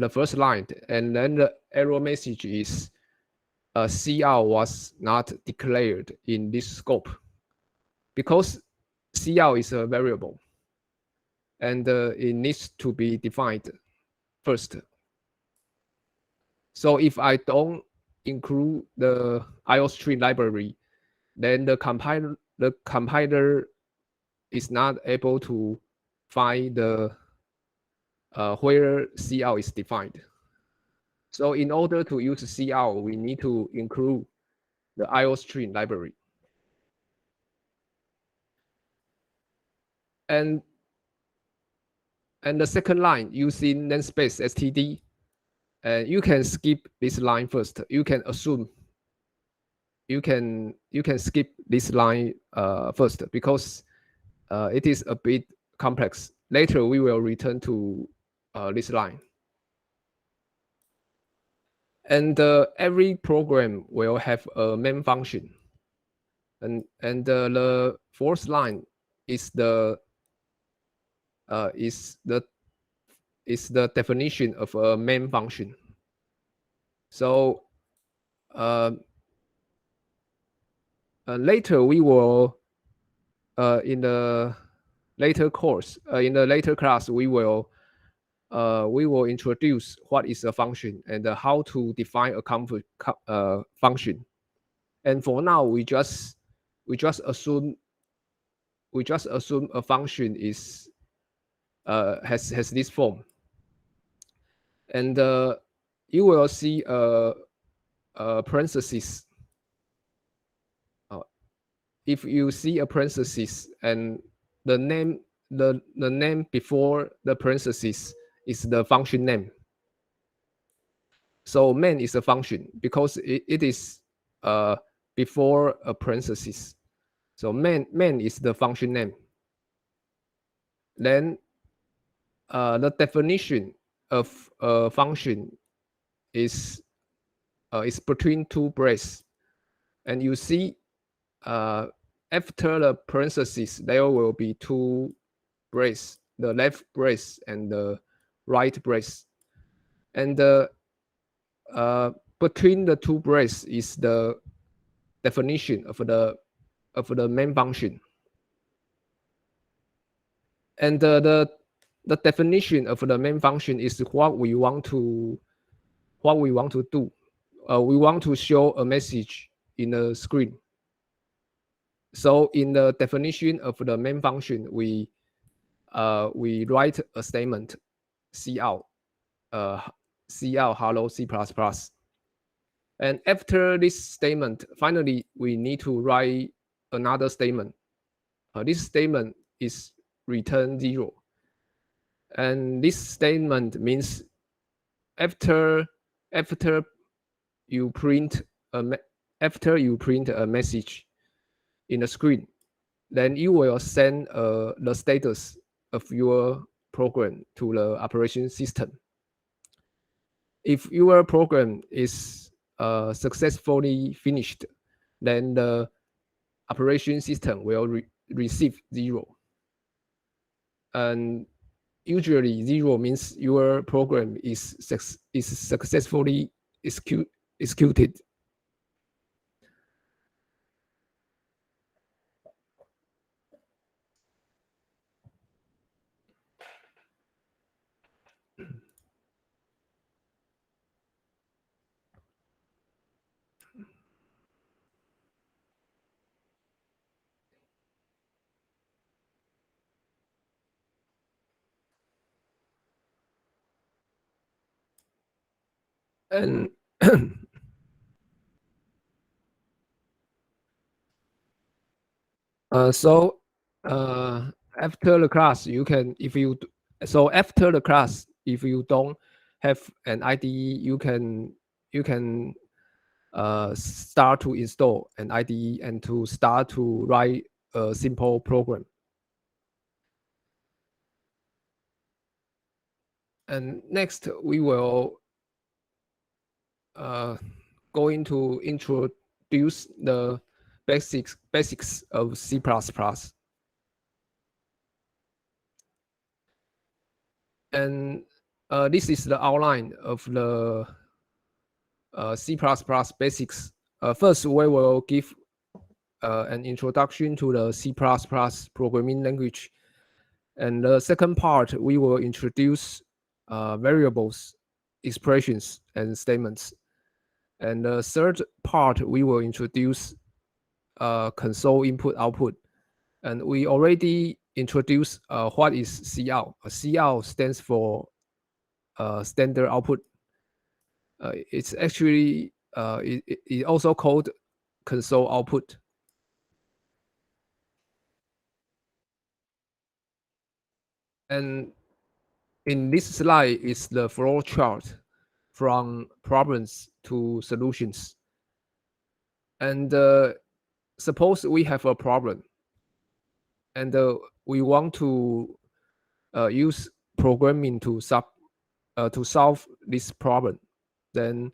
first line, and then the error message is cout was not declared in this scope, because cout is a variable, and it needs to be defined first. So if I don't include the IOString library, then the compiler is not able to find the where cout is defined. So in order to use cout, we need to include the IOString library. And the second line using namespace std, and you can skip this line first. You can assume you can skip this line first, because it is a bit complex. Later we will return to this line. And every program will have a main function, and the fourth line is the definition of a main function. So later we will in the later course, in the later class, we will introduce what is a function and how to define a function. And for now, we just assume a function is has this form. And you will see a parenthesis. If you see a parenthesis and the name before the parenthesis is the function name. So main is a function because it is before a parenthesis. So main is the function name. Then the definition of a function is between two braces, and you see after the parenthesis there will be two braces, the left brace and the right brace, and between the two braces is the definition of the main function. And the definition of the main function is what we want to do. We want to show a message in the screen. So in the definition of the main function, we write a statement, cout hello C++. And after this statement, finally, we need to write another statement. This statement is return 0. And this statement means after you print a message in the screen, then you will send the status of your program to the operation system. If your program is successfully finished, then the operation system will receive 0. And usually 0 means your program is successfully executed. And so after the class, you can, so after the class, if you don't have an IDE, you can start to install an IDE and to start to write a simple program. And next, we will going to introduce the basics of C++. And this is the outline of the C++ basics. First, we will give an introduction to the C++ programming language. And the second part, we will introduce variables, expressions, and statements. And the third part, we will introduce console input output. And we already introduced what is COut. COut stands for standard output. It's actually it also called console output. And in this slide is the flow chart from problems to solutions. And suppose we have a problem, and we want to use programming to solve this problem. Then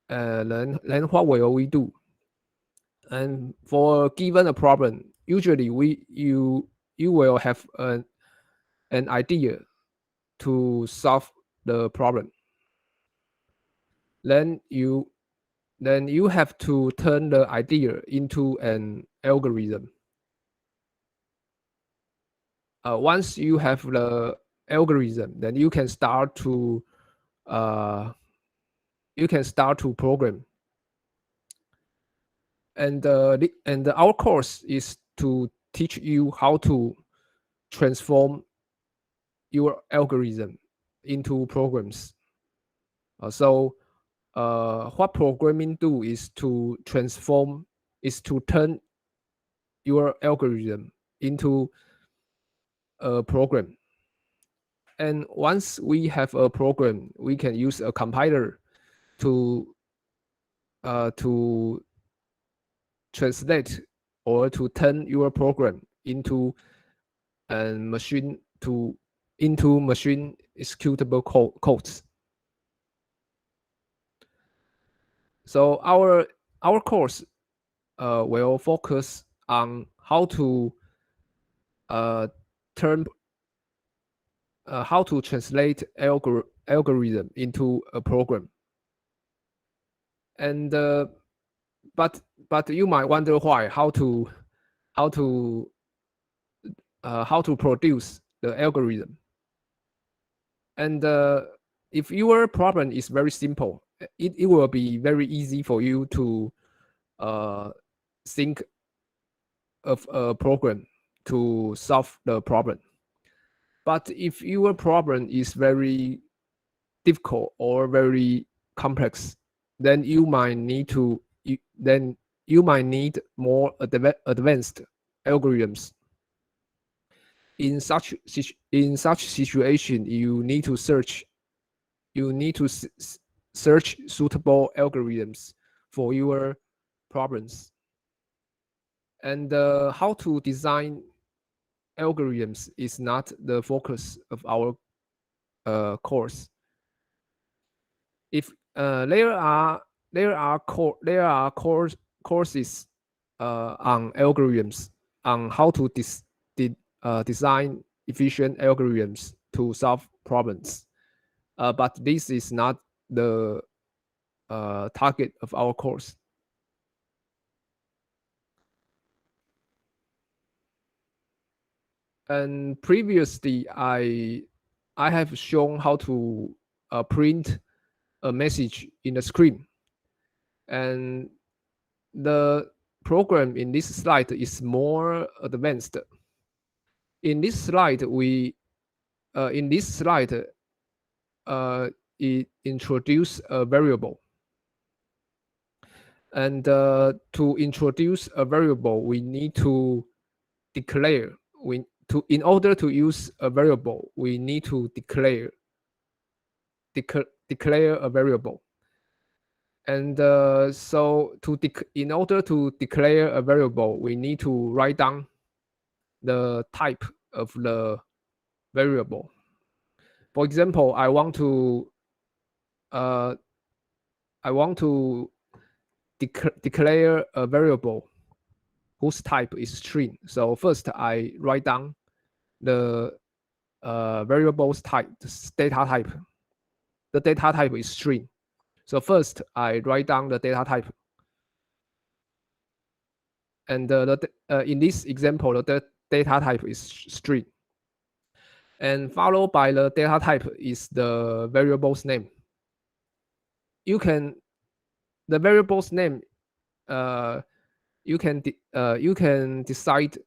what will we do? And for given a problem, usually you will have an idea to solve the problem. Then you have to turn the idea into an algorithm. Once you have the algorithm, then you can start to program. And our course is to teach you how to transform your algorithm into programs. So what programming do is to turn your algorithm into a program. And once we have a program, we can use a compiler to translate or to turn your program into machine executable codes. So our course will focus on how to how to translate algorithm into a program. And but you might wonder why how to produce the algorithm. And if your problem is very simple, it will be very easy for you to think of a program to solve the problem. But if your problem is very difficult or very complex, then you might need more advanced algorithms. In such situation, you need to search suitable algorithms for your problems. And how to design algorithms is not the focus of our course. If there are courses on algorithms, on how to design efficient algorithms to solve problems. But this is not the target of our course. And previously, I have shown how to print a message in the screen. And the program in this slide is more advanced. In this slide, it introduce a variable. And to introduce a variable, we need to declare. In order to use a variable, we need to declare a variable. And so in order to declare a variable, we need to write down the type of the variable. For example, I want to declare a variable whose type is string. So first, I write down the variable's type, the data type. The data type is string. So first, I write down the data type. And in this example, the data type is string. And followed by the data type is the variable's name. The variable's name, you can decide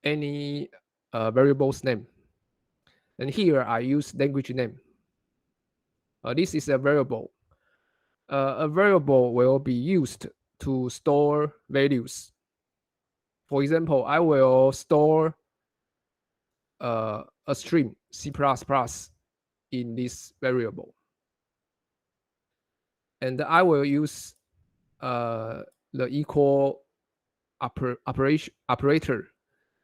any variable's name. And here I use language name. This is a variable. A variable will be used to store values. For example, I will store a string C++ in this variable. And I will use the equal operator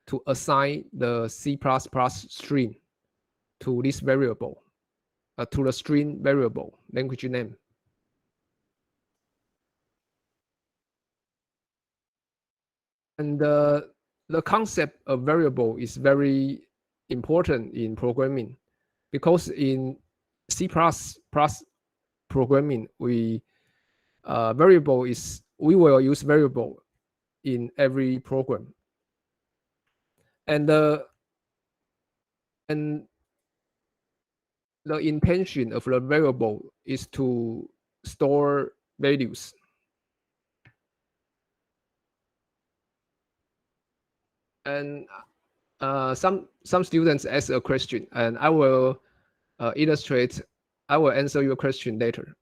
to assign the C++ string to this variable, to the string variable language name. And the concept of variable is very important in programming, because in C++ programming, we will use variable in every program. And the intention of the variable is to store values. And some students ask a question, and I will illustrate. I will answer your question later.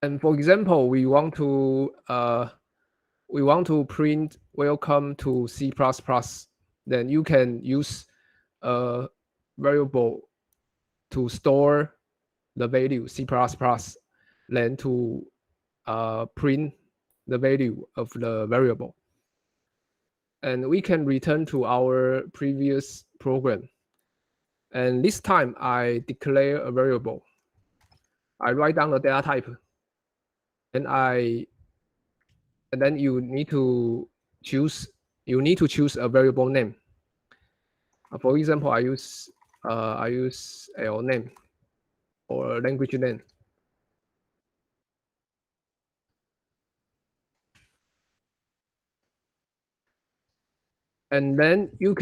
And for example, we want to print welcome to C++. Then you can use a variable to store the value C++, then to print the value of the variable. And we can return to our previous program. And this time I declare a variable. I write down the data type. And then you need to choose a variable name. For example, I use L name or language name. And then you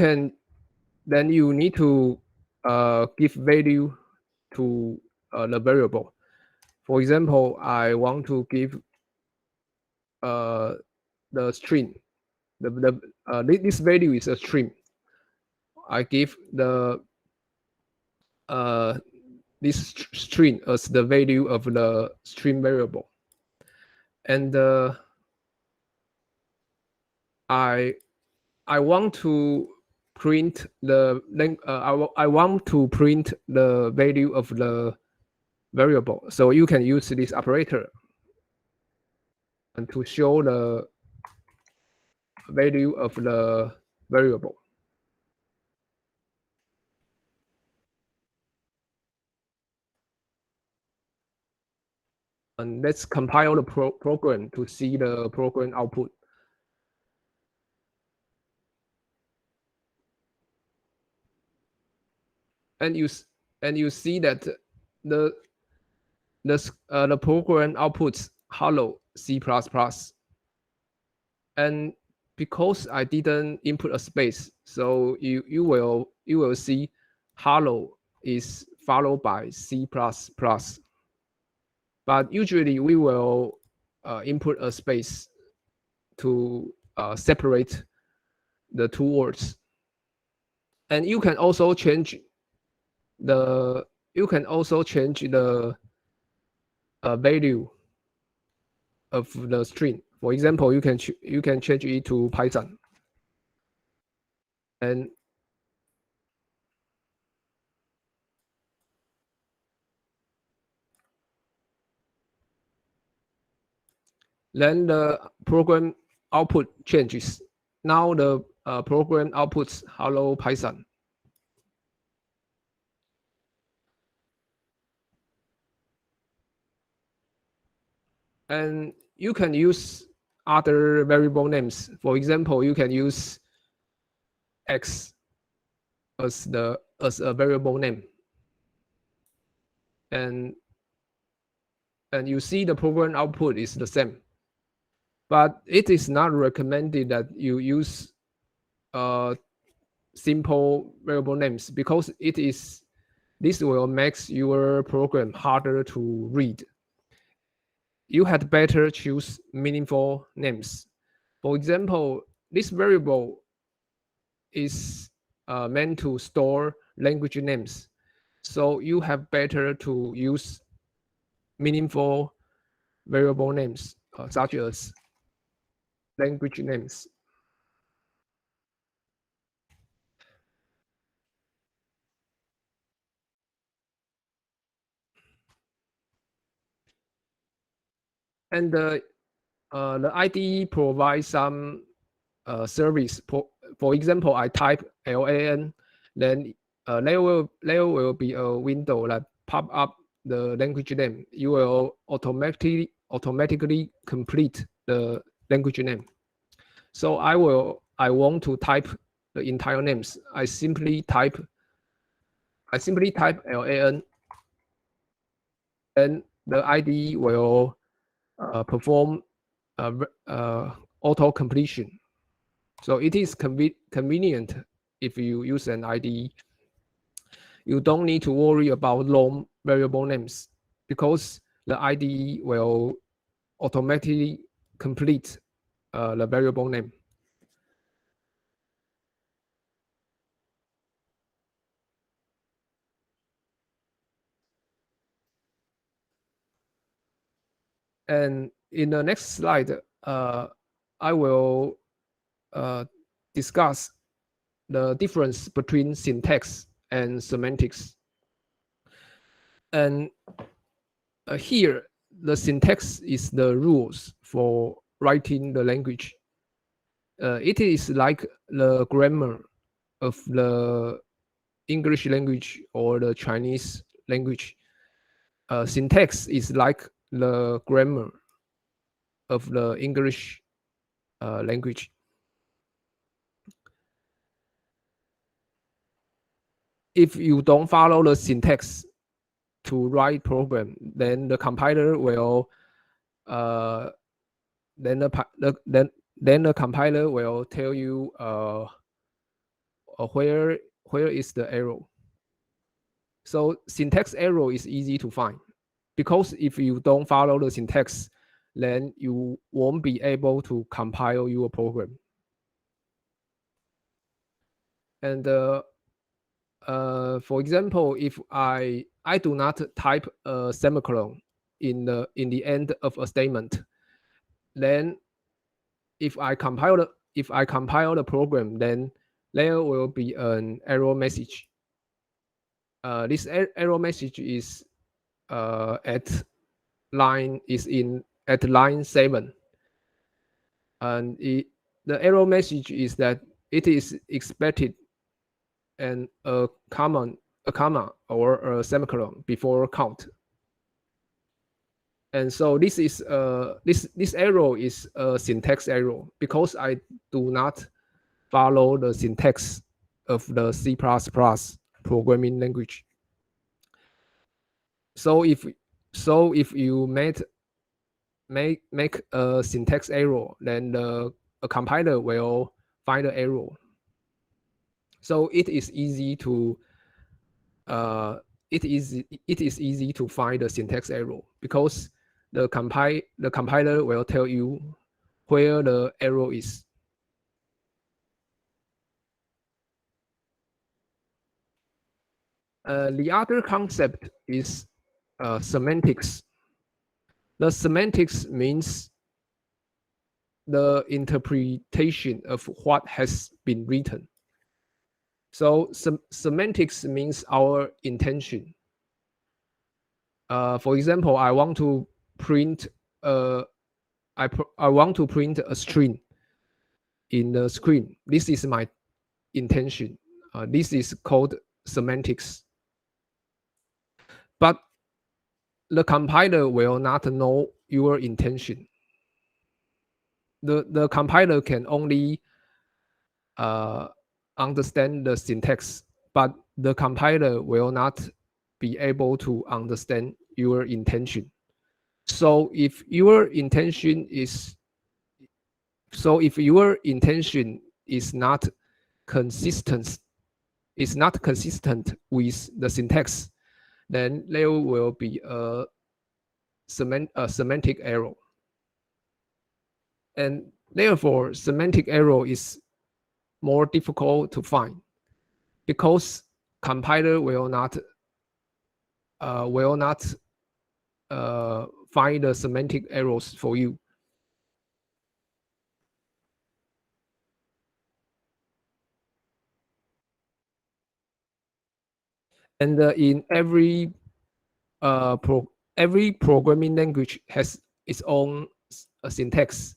need to give value to the variable. For example, I want to give the string. This value is a string. I give this string as the value of the string variable. And I want to print the value of the variable. So you can use this operator and to show the value of the variable. And let's compile the program to see the program output. And you see that the program outputs hello C++. And because I didn't input a space, so you will see hello is followed by C++. But usually we will input a space to separate the two words. And you can also change the value of the string. For example, you can change it to Python. And then the program output changes. Now the program outputs hello Python. And you can use other variable names. For example, you can use x as a variable name. And you see the program output is the same. But it is not recommended that you use simple variable names, because this will make your program harder to read. You had better choose meaningful names. For example, this variable is meant to store language names, so you have better to use meaningful variable names, such as language names. And the IDE provides some service. For example, I type LAN, then there will be a window that pop up the language name. You will automatically complete the language name. So I want to type the entire names. I simply type LAN, and the IDE will perform auto completion. So it is convenient if you use an IDE. You don't need to worry about long variable names, because the IDE will automatically complete the variable name. And in the next slide, I will discuss the difference between syntax and semantics. And here, the syntax is the rules for writing the language. It is like the grammar of the English language or the Chinese language. Syntax is like the grammar of the English language. If you don't follow the syntax to write program, then the compiler will then the compiler will tell you where is the error. So syntax error is easy to find, because if you don't follow the syntax, then you won't be able to compile your program. And for example, if I do not type a semicolon in the end of a statement, then if I compile the program, then there will be an error message. This error message is at line 7, and the error message is that it is expected and a comma or a semicolon before count. And so this is this error is a syntax error because I do not follow the syntax of the C++ programming language. So if you make a syntax error, then a compiler will find the error. So it is easy to it is easy to find the syntax error because the compiler will tell you where the error is. The other concept is semantics. The semantics means the interpretation of what has been written. So semantics means our intention. For example, I want to print I want to print a string in the screen. This is my intention. This is called semantics. But the compiler will not know your intention. The compiler can only understand the syntax, but the compiler will not be able to understand your intention. So if your intention is not consistent with the syntax, then there will be a semantic error. And therefore, semantic error is more difficult to find because compiler will not find the semantic errors for you. And in every programming language has its own syntax.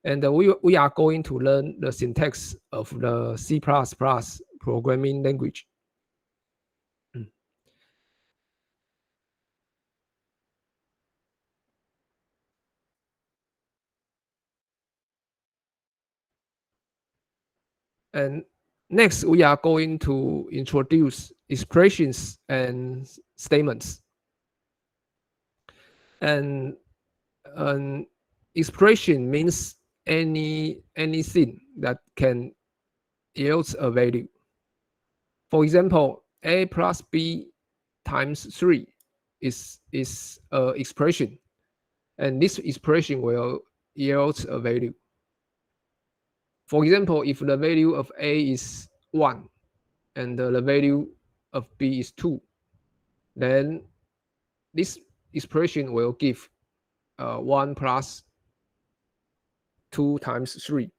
And we are going to learn the syntax of the C++ programming language. And next, we are going to introduce expressions and statements. And an expression means anything that can yield a value. For example, a plus b times 3 is an expression, and this expression will yield a value. For example, if the value of a is 1 and the value of b is 2, then this expression will give 1 plus 2 times 3.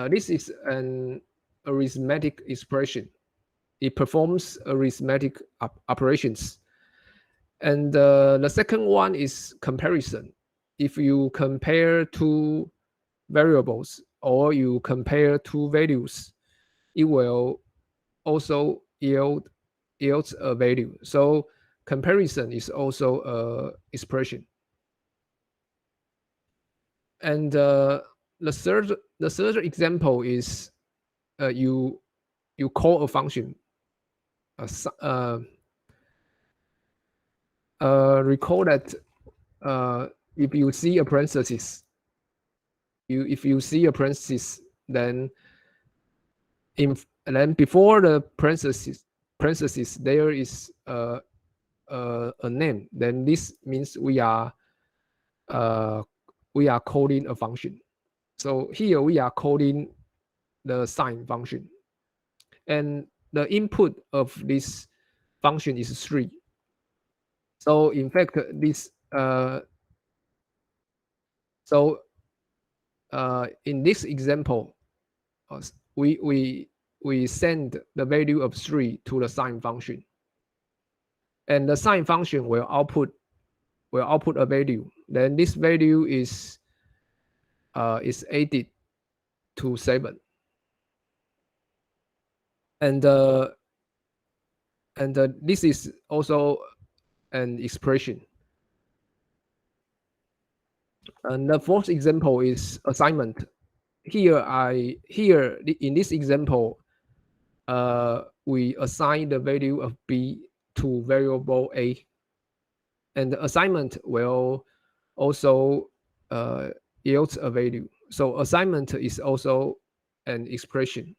This is an arithmetic expression. It performs arithmetic operations. And the second one is comparison. If you compare two variables or you compare two values, it will also yield a value. So comparison is also an expression. And the third example is you call a function. Recall that if you see a parenthesis, then before the parenthesis there is a name. Then this means we are calling a function. So here we are calling the sign function, and the input of this function is 3. So in fact, this in this example, we send the value of 3 to the sign function, and the sign function will output a value. Then this value is added to 7, and And this is also an expression. And the fourth example is assignment. Here in this example, we assign the value of b to variable a, and the assignment will also yield a value. So assignment is also an expression.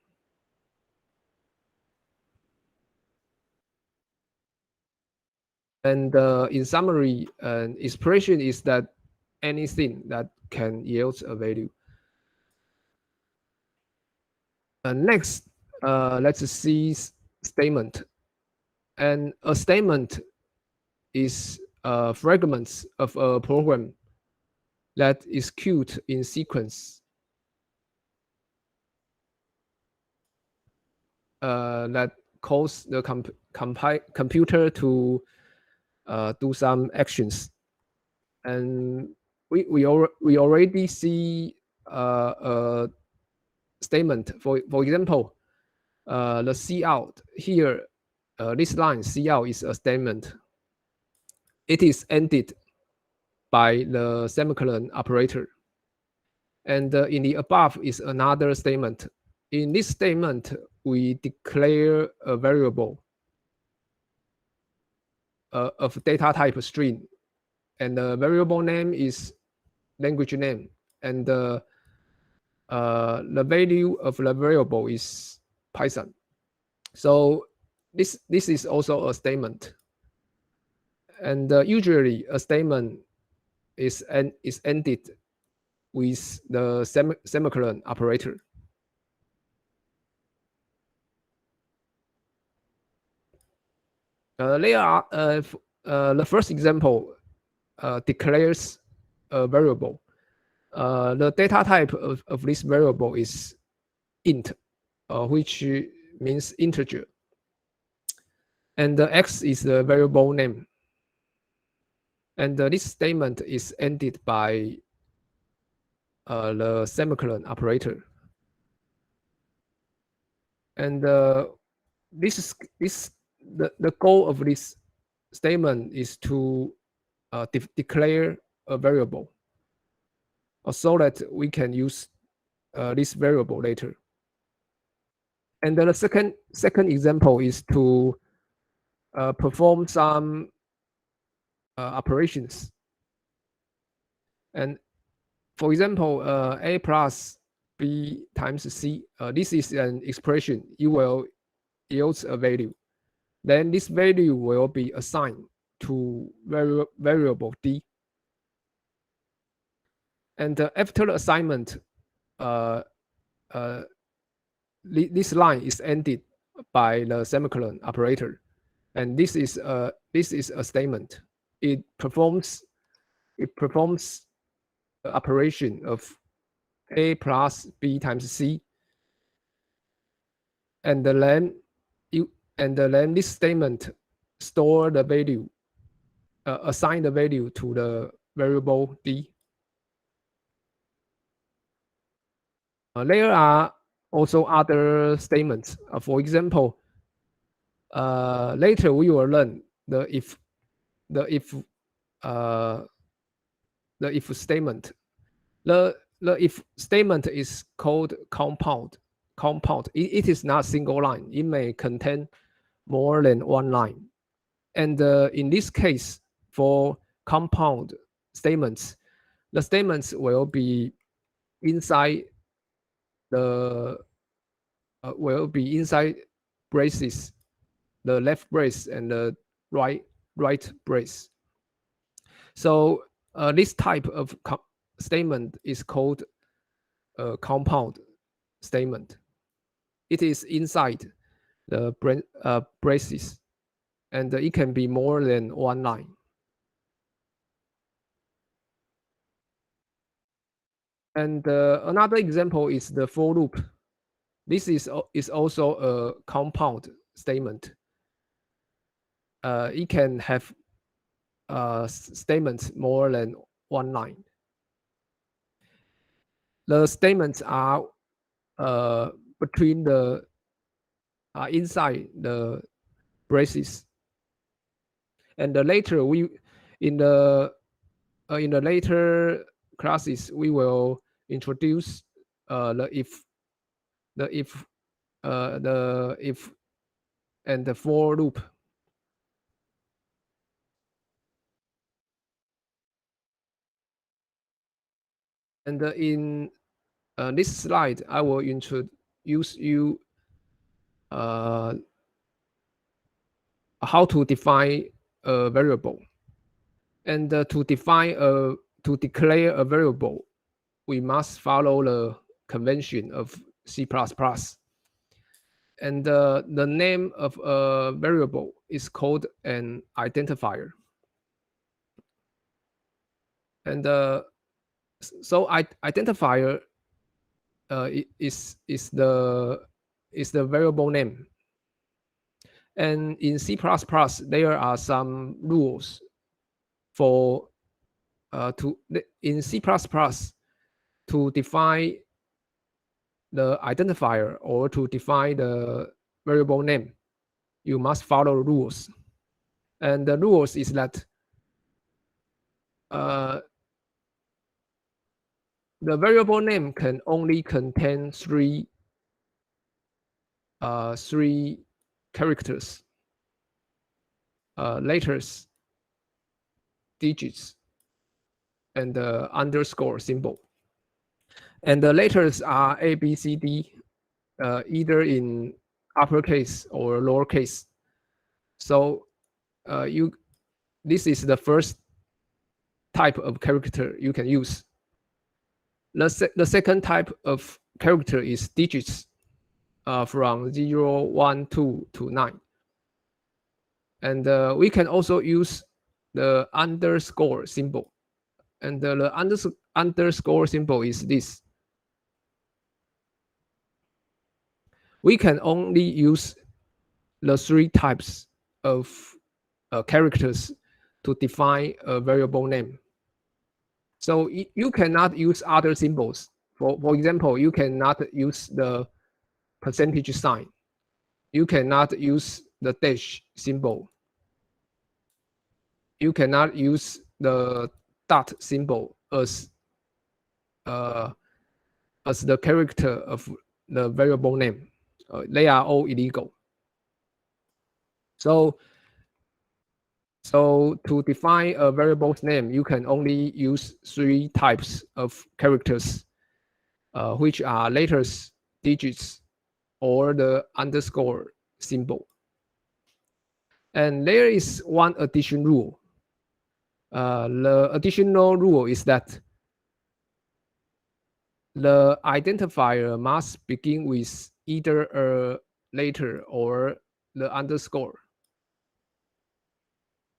And in summary, an expression is that anything that can yield a value. Next, let's see statement. And a statement is fragments of a program that execute in sequence that cause the computer to do some actions. And we already see a statement. For example, the cout here, this line cout is a statement. It is ended by the semicolon operator. And in the above is another statement. In this statement, we declare a variable of data type string, and the variable name is language name, and the value of the variable is Python. So this is also a statement, and usually a statement is ended with the semicolon operator. There are the first example declares a variable. The data type of this variable is int, which means integer. And the x is the variable name. And this statement is ended by the semicolon operator. And the goal of this statement is to declare a variable, so that we can use this variable later. And then the second example is to perform some operations. And for example, a plus b times c, this is an expression. You will yield a value. Then this value will be assigned to variable d. And after the assignment, this line is ended by the semicolon operator, and this is a statement. It performs the operation of a plus b times c, and then this statement store the value, assign the value to the variable d. There are also other statements. For example, later we will learn the if statement. The if statement is called compound. It is not single line. It may contain more than one line. And in this case, for compound statements, the statements will be inside the braces, the left brace and the right brace. So this type of statement is called a compound statement. It is inside the braces, and it can be more than one line. And another example is the for loop. This is also a compound statement. It can have statements more than one line. The statements are between the inside braces. And later in the later classes we will introduce the if and the for loop. And in this slide, I will introduce you how to define a variable. And to declare a variable, we must follow the convention of C++. And the name of a variable is called an identifier. And so identifier is the variable name. And in C++, there are some rules for in C++ to define the identifier or to define the variable name, you must follow rules. And the rules is that the variable name can only contain three characters, letters, digits, and the underscore symbol. And the letters are A, B, C, D, either in uppercase or lowercase. So this is the first type of character you can use. The second type of character is digits, from 0, 1, 2 to 9. And we can also use the underscore symbol. And the underscore symbol is this. We can only use the three types of characters to define a variable name. So you cannot use other symbols. For example, you cannot use the percentage sign. You cannot use the dash symbol. You cannot use the dot symbol as the character of the variable name. They are all illegal. So to define a variable's name, you can only use three types of characters, which are letters, digits, or the underscore symbol. And there is one additional rule. The additional rule is that the identifier must begin with either a letter or the underscore.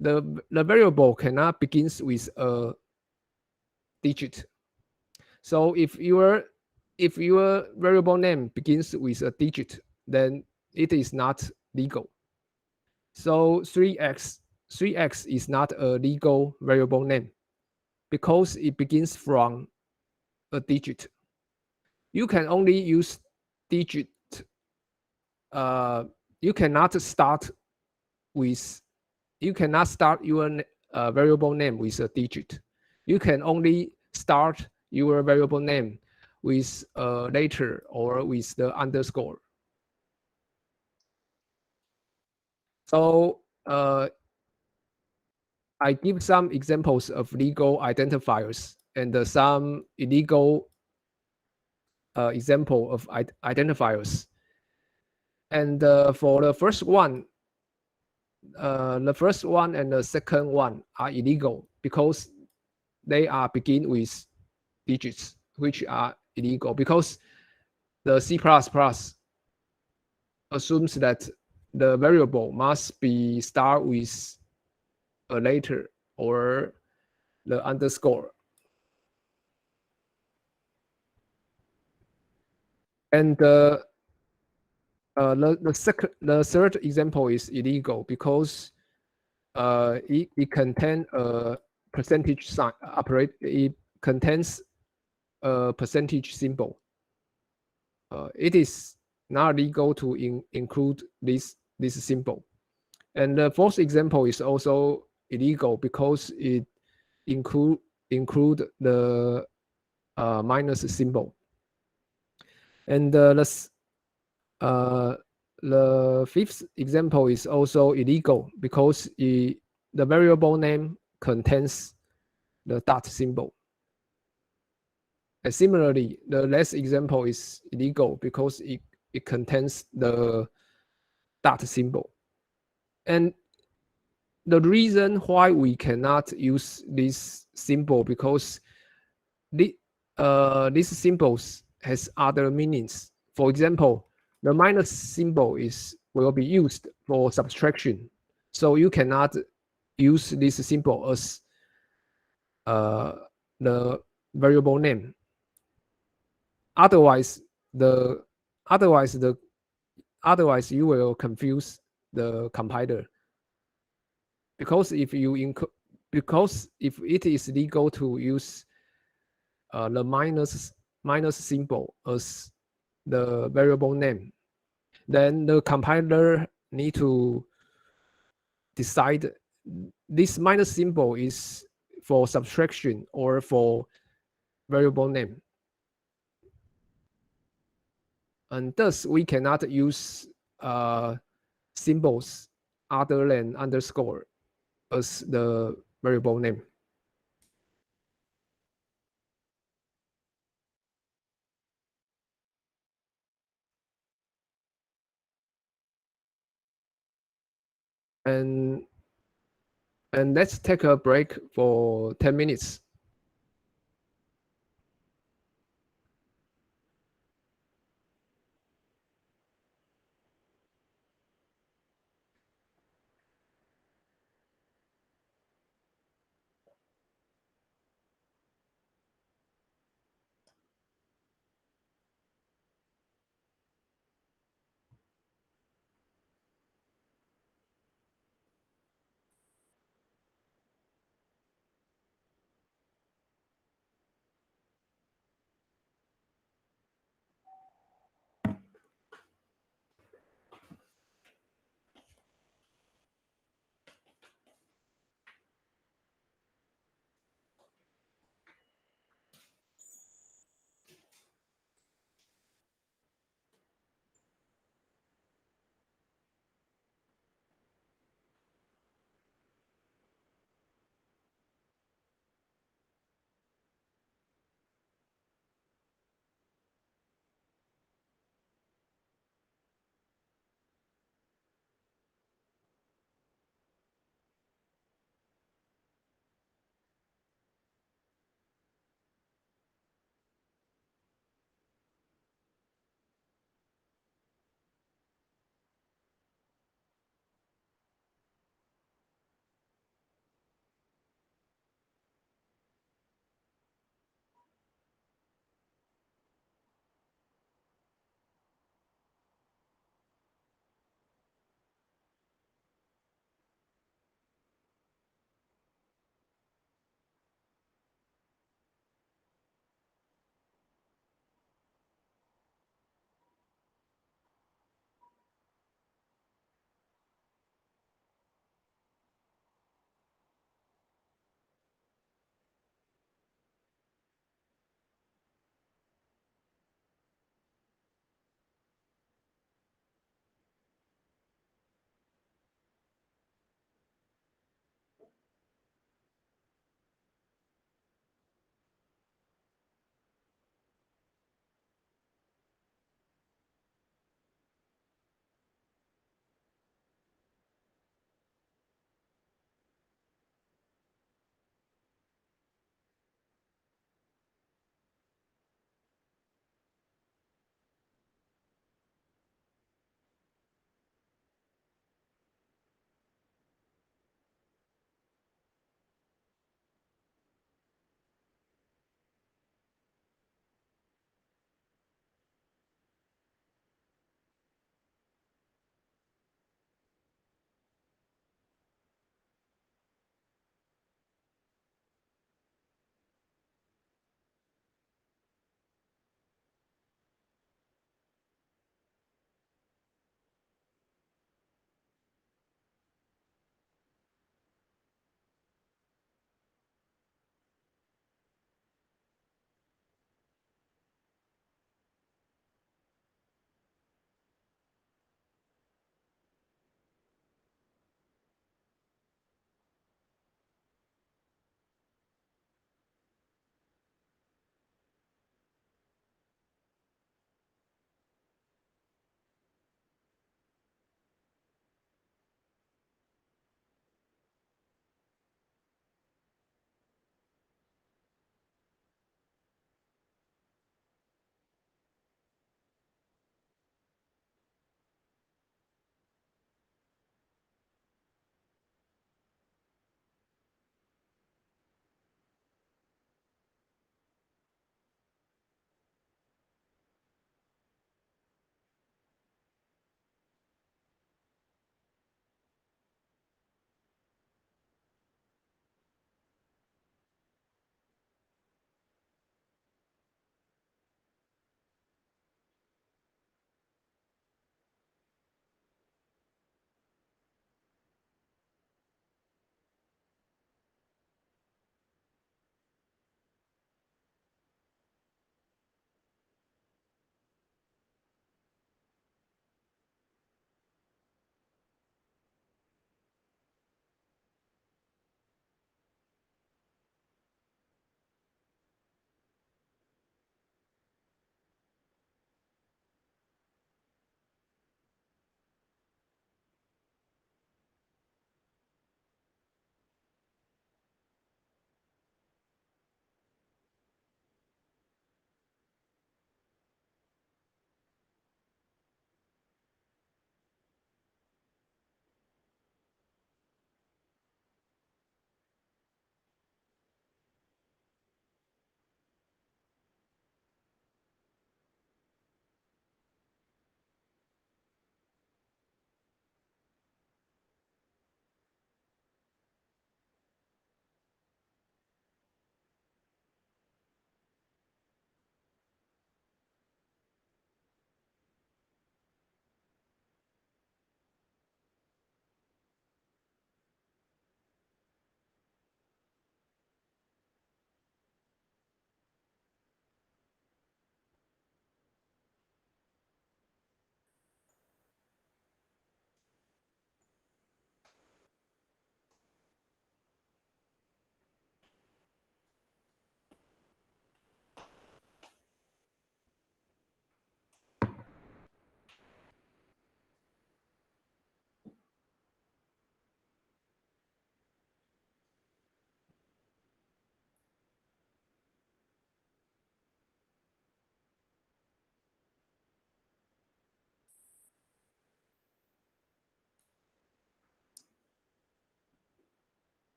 The variable cannot begin with a digit. So if your variable name begins with a digit, then it is not legal. So 3x is not a legal variable name because it begins from a digit. You can only use digit. You cannot start your variable name with a digit. You can only start your variable name with a letter or with the underscore. So I give some examples of legal identifiers and some illegal example of identifiers. And for the first one and the second one are illegal because they are begin with digits, which are illegal because the C++ assumes that the variable must be start with a letter or the underscore. And the third example is illegal because it contains a percentage sign it contains a percentage symbol. It is not legal to include this symbol. And the fourth example is also illegal because it include the minus symbol. And uh, the fifth example is also illegal because the variable name contains the dot symbol. And similarly, the last example is illegal because it contains the dot symbol. And the reason why we cannot use this symbol because these symbols has other meanings. For example, the minus symbol will be used for subtraction, so you cannot use this symbol as the variable name. Otherwise, the otherwise the otherwise you will confuse the compiler because because if it is legal to use the minus symbol as the variable name, then the compiler need to decide this minus symbol is for subtraction or for variable name. And thus we cannot use symbols other than underscore as the variable name. And let's take a break for 10 minutes.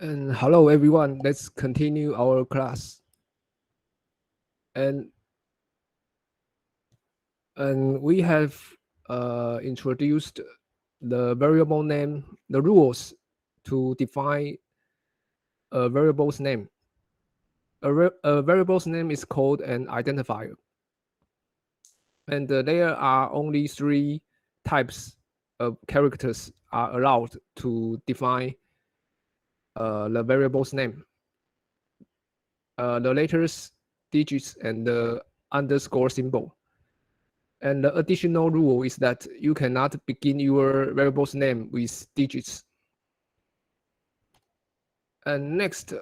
And hello everyone, let's continue our class. And we have introduced the variable name, the rules to define a variable's name. A variable's name is called an identifier. And there are only 3 types of characters are allowed to define the variable's name. The letters, digits, and the underscore symbol. And the additional rule is that you cannot begin your variable's name with digits. And next,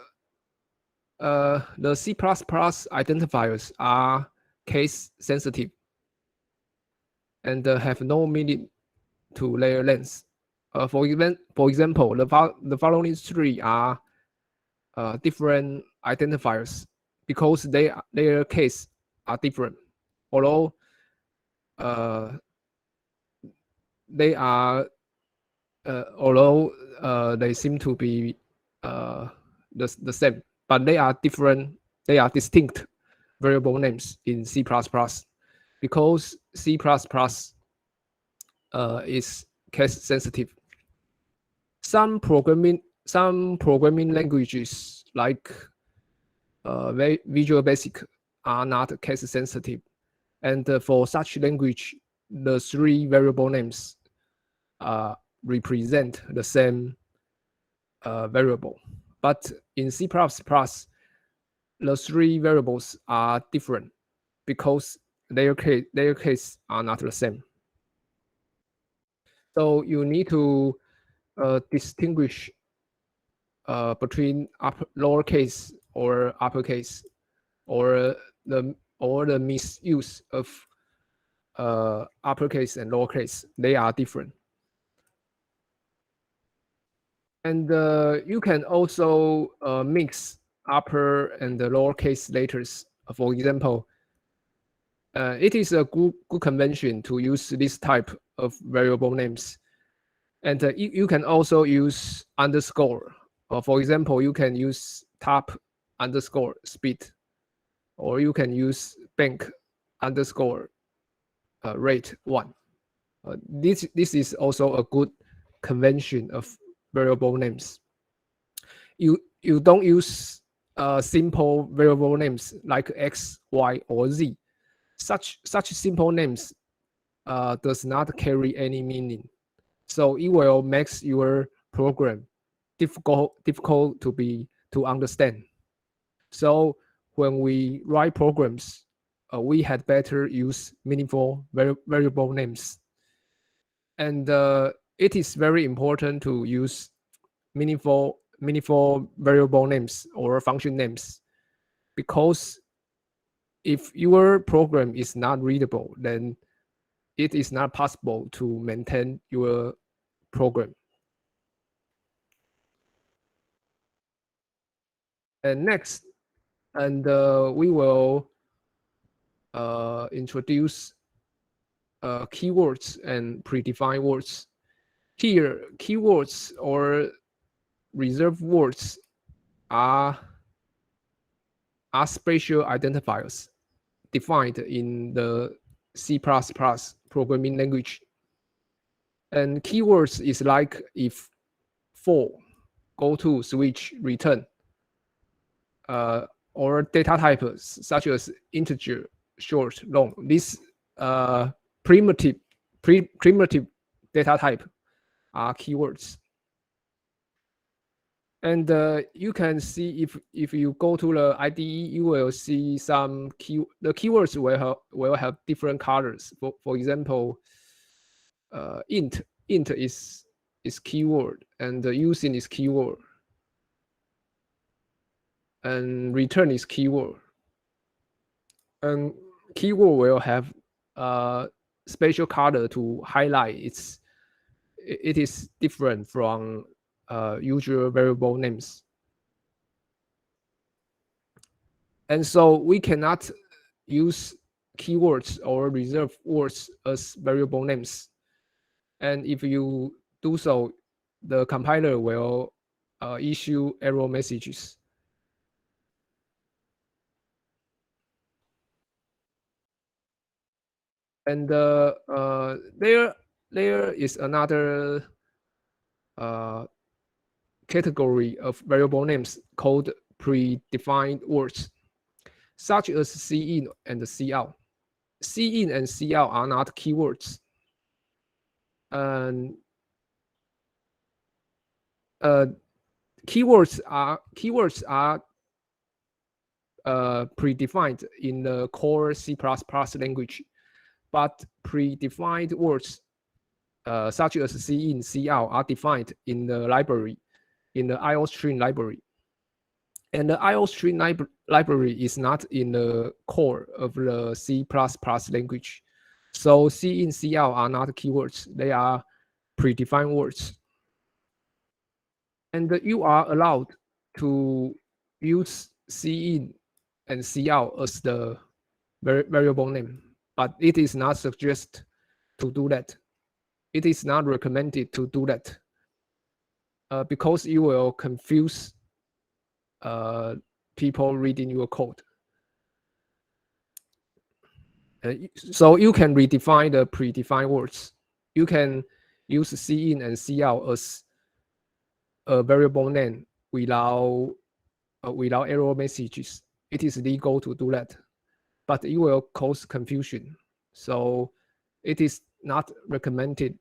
the C++ identifiers are case sensitive and have no meaning to layer length. For example, the following 3 are different identifiers because their case are different, although they are although they seem to be the same, but they are different. They are distinct variable names in C++ because C++ is case sensitive. Some programming languages like Visual Basic are not case sensitive, and for such language, the 3 variable names represent the same variable. But in C++, the 3 variables are different because their case are not the same. So you need to distinguish between lowercase or uppercase, or the misuse of uppercase and lowercase. They are different. And you can also mix upper and the lowercase letters. For example, it is a good convention to use this type of variable names. And you can also use underscore. For example, you can use top underscore speed, or you can use bank underscore rate 1. This is also a good convention of variable names. You don't use simple variable names like X, Y, or Z. Such simple names does not carry any meaning, so it will make your program difficult to understand. So when we write programs, we had better use meaningful variable names. And it is very important to use meaningful variable names or function names, because if your program is not readable, then it is not possible to maintain your program. And next, and we will introduce keywords and predefined words. Here, keywords or reserved words are special identifiers defined in the C++ programming language. And keywords is like if, for, go to, switch, return, or data types such as integer, short, long. This primitive data type are keywords. And you can see if you go to the IDE, you will see the keywords will have different colors. For example, int is keyword, and using is keyword, and return is keyword. And keyword will have a special color to highlight it is different from usual variable names. And so we cannot use keywords or reserved words as variable names. And if you do so, the compiler will issue error messages. And there is another category of variable names called predefined words, such as cin and cout. Cin and cout are not keywords. And keywords are predefined in the core C++ language, but predefined words such as cin, cout are defined in the library, in the IOString library. And the IOString library is not in the core of the C++ language. So cin, cout are not keywords. They are predefined words. And you are allowed to use cin and cout as the variable name, but it is not suggested to do that. It is not recommended to do that because you will confuse people reading your code. So you can redefine the predefined words. You can use cin and cout as a variable name without error messages. It is legal to do that, but it will cause confusion. So it is not recommended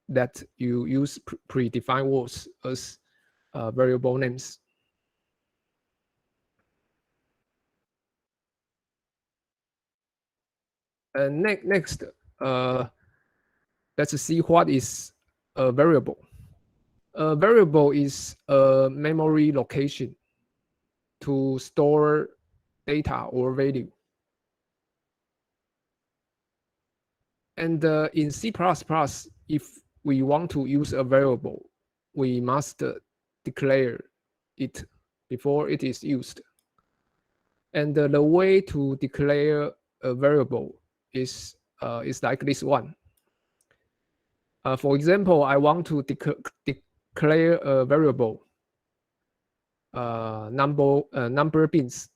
that you use predefined words as variable names. And next, let's see what is a variable. A variable is a memory location to store data or value. And in C++, if we want to use a variable, we must declare it before it is used. And the way to declare a variable is like this one. For example, I want to declare a variable number bins,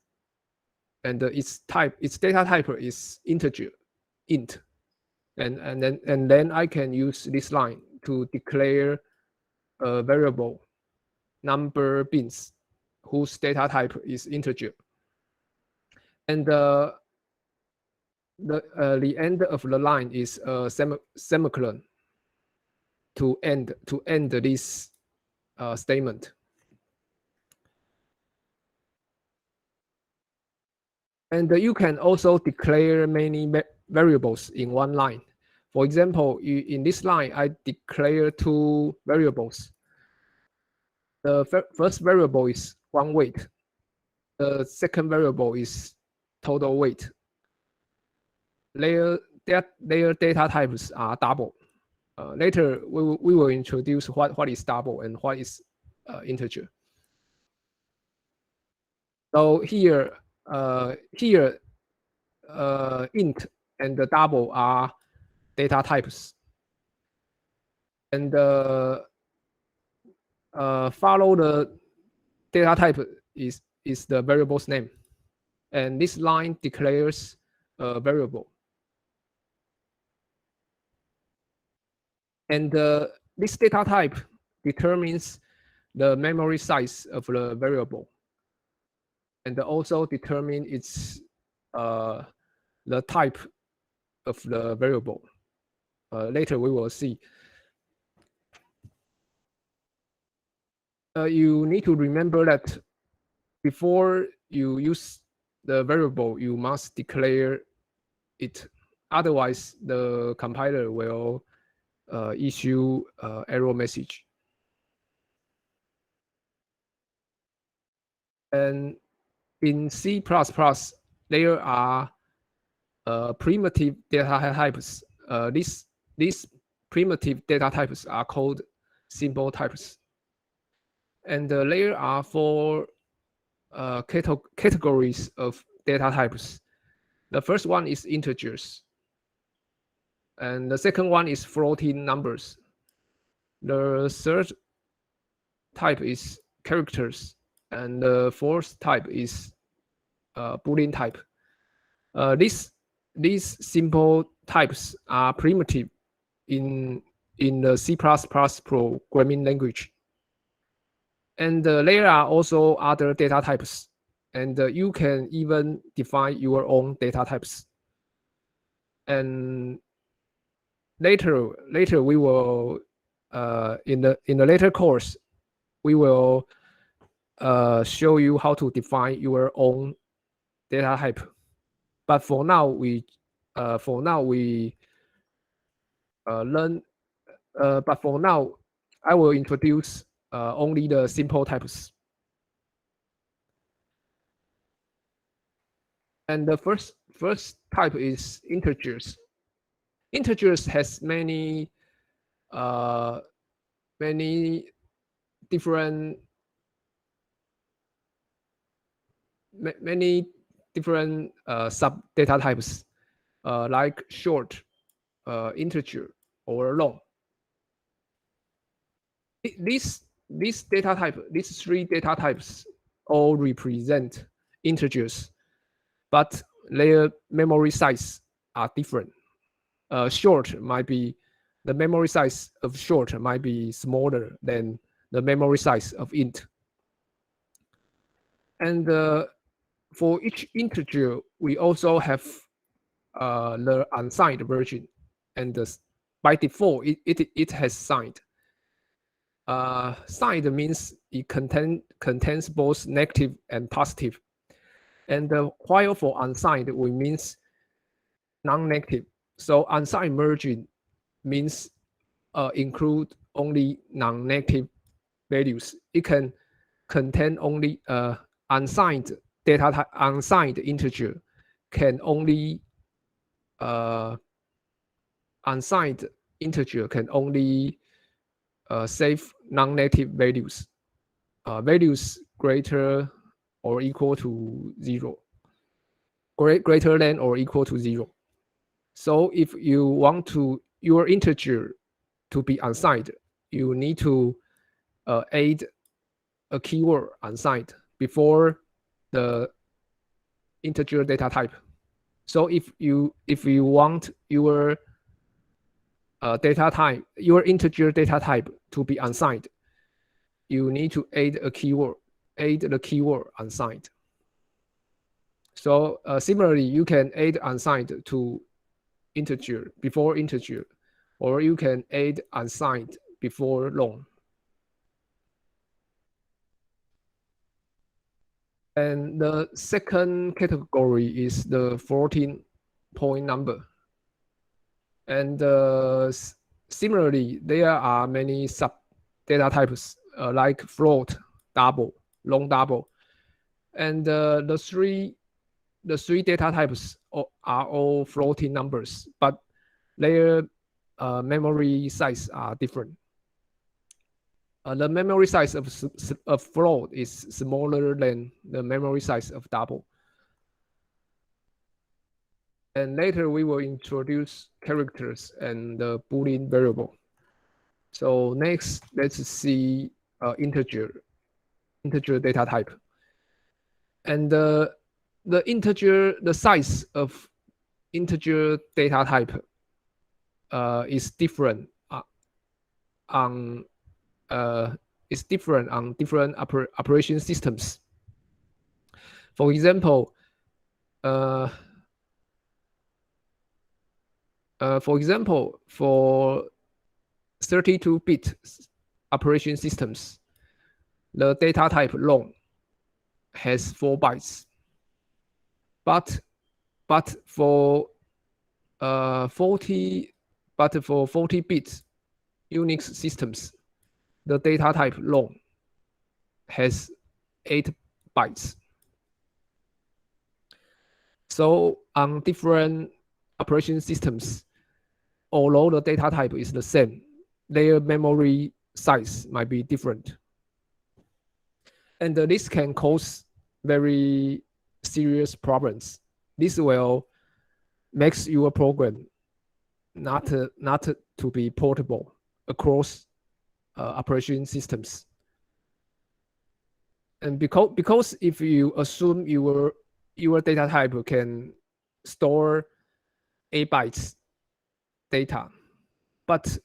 and its data type is integer, int, and then I can use this line to declare a variable number bins whose data type is integer. And the end of the line is a semicolon to end this statement. And you can also declare many variables in one line. For example, in this line, I declare two variables. The first variable is one weight. The second variable is total weight. Their data types are double. Later, we will introduce what is double and what is integer. So here, int and the double are data types, and follow the data type is the variable's name, and this line declares a variable, and this data type determines the memory size of the variable, and also determine its the type of the variable. Later we will see. You need to remember that before you use the variable, you must declare it. Otherwise, the compiler will issue error message. And in C++, there are primitive data types. These primitive data types are called symbol types. And there are four categories of data types. The first one is integers. And the second one is floating numbers. The type is characters, and the fourth type is Boolean type. These simple types are primitive in the C++ programming language. And there are also other data types, and you can even define your own data types. And later we will in the later course we will show you how to define your own data type. But for now we learn. But for now, I will introduce only the simple types. And the first type is integers. Integers has many different sub data types, like short, integer, or long. These three data types all represent integers, but their memory size are different. The memory size of short might be smaller than the memory size of int. And for each integer, we also have the unsigned version, and by default, it has signed. Signed means it contains both negative and positive. And while for unsigned, we means non-negative. So unsigned margin means include only non-negative values. It can contain only unsigned data type. Unsigned integer can only unsigned integer can only save non-negative values, values greater or equal to 0, greater than or equal to 0. So if you want your integer to be unsigned, you need to add a keyword unsigned before the integer data type. So if you want your your integer data type to be unsigned, you need to add the keyword unsigned. So similarly, you can add unsigned to integer before integer, or you can add unsigned before long. And the second category is the floating point number. And similarly, there are many sub data types like float, double, long double, and the three data types are all floating numbers, but their memory size are different. The memory size of float is smaller than the memory size of double. And later we will introduce characters and the Boolean variable. So next, let's see integer data type. And the size of integer data type is different on different operation systems. For example, for 32-bit operation systems, the data type long has 4 bytes. But for 40-bit Unix systems, the data type long has 8 bytes. So on different operation systems, although the data type is the same, their memory size might be different. And this can cause very serious problems. This will make your program not to be portable across operation systems. And because if you assume your data type can store 8 bytes data, but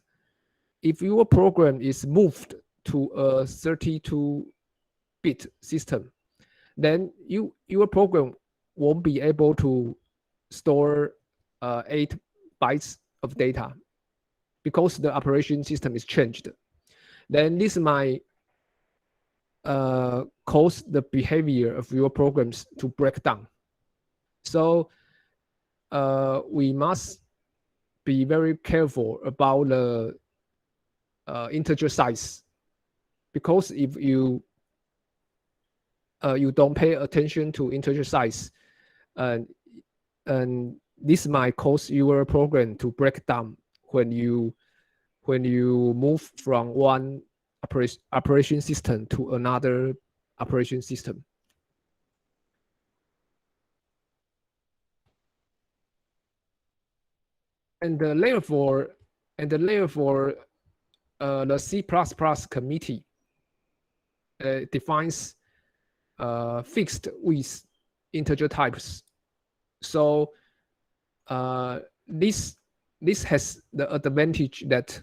if your program is moved to a 32-bit system, then your program won't be able to store 8 bytes of data because the operation system is changed. Then this might cause the behavior of your programs to break down. So we must be very careful about the integer size, because if you don't pay attention to integer size, and this might cause your program to break down when you move from one operation system to another operation system. And the layer for the C++ committee defines fixed with integer types. So this has the advantage that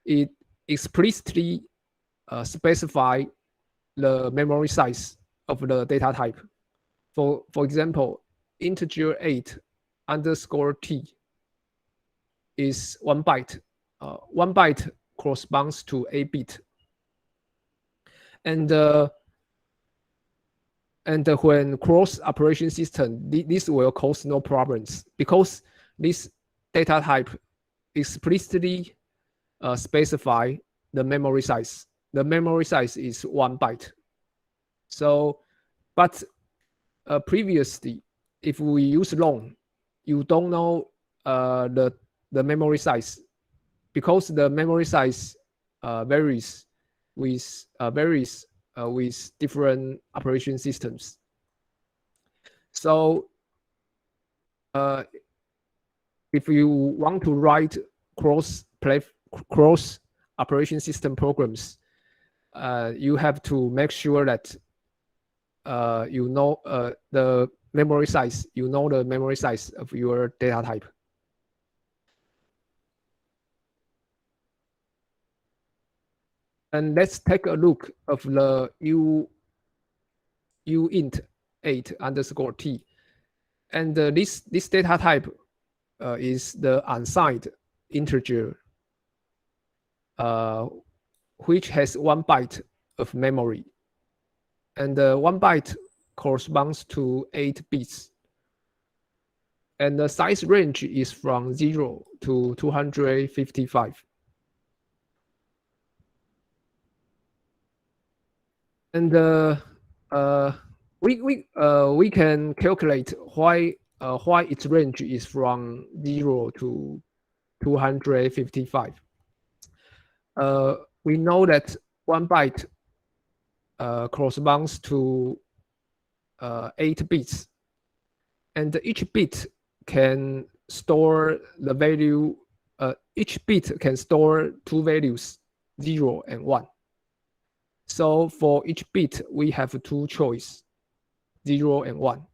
it explicitly specify the memory size of the data type. For example, integer 8 underscore t is 1 byte. 1 byte corresponds to 8 bit. And when cross operation system, this will cause no problems, because this data type explicitly specify the memory size. The memory size is 1 byte. So, but previously, if we use long, you don't know the memory size, because the memory size varies with different operation systems. So if you want to write cross operation system programs, you have to make sure that you know the memory size. You know the memory size of your data type. And let's take a look of the uint 8 underscore t. And this data type is the unsigned integer, which has 1 byte of memory. And 1 byte corresponds to 8 bits. And the size range is from 0 to 255. And we can calculate why its range is from 0 to 255. We know that 1 byte corresponds to 8 bits, and each bit can store the value. Each bit can store 2 values, 0 and 1. So for each bit, we have 2 choices, 0 and 1.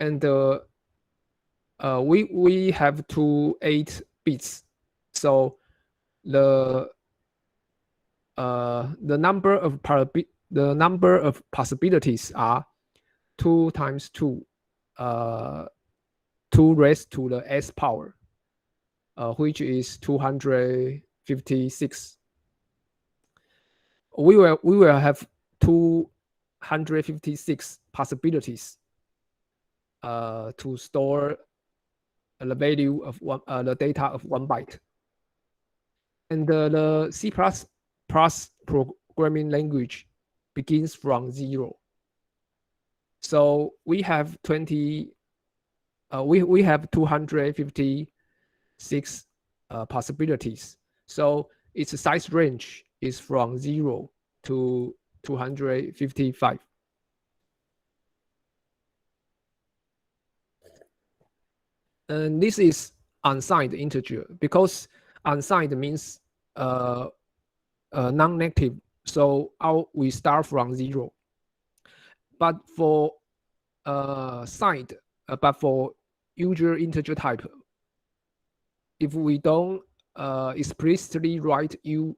And we have 2 8 bits. So the number of possibilities are 2 times 2, 2 raised to the s power, which is 256. We will have 256 possibilities to store the value of the data of 1 byte. And the C++ programming language begins from 0. So we have we have 256 possibilities. So its size range is from 0 to 255. And this is unsigned integer, because unsigned means non-negative. So we start from 0. but for signed, but for user integer type, if we don't explicitly write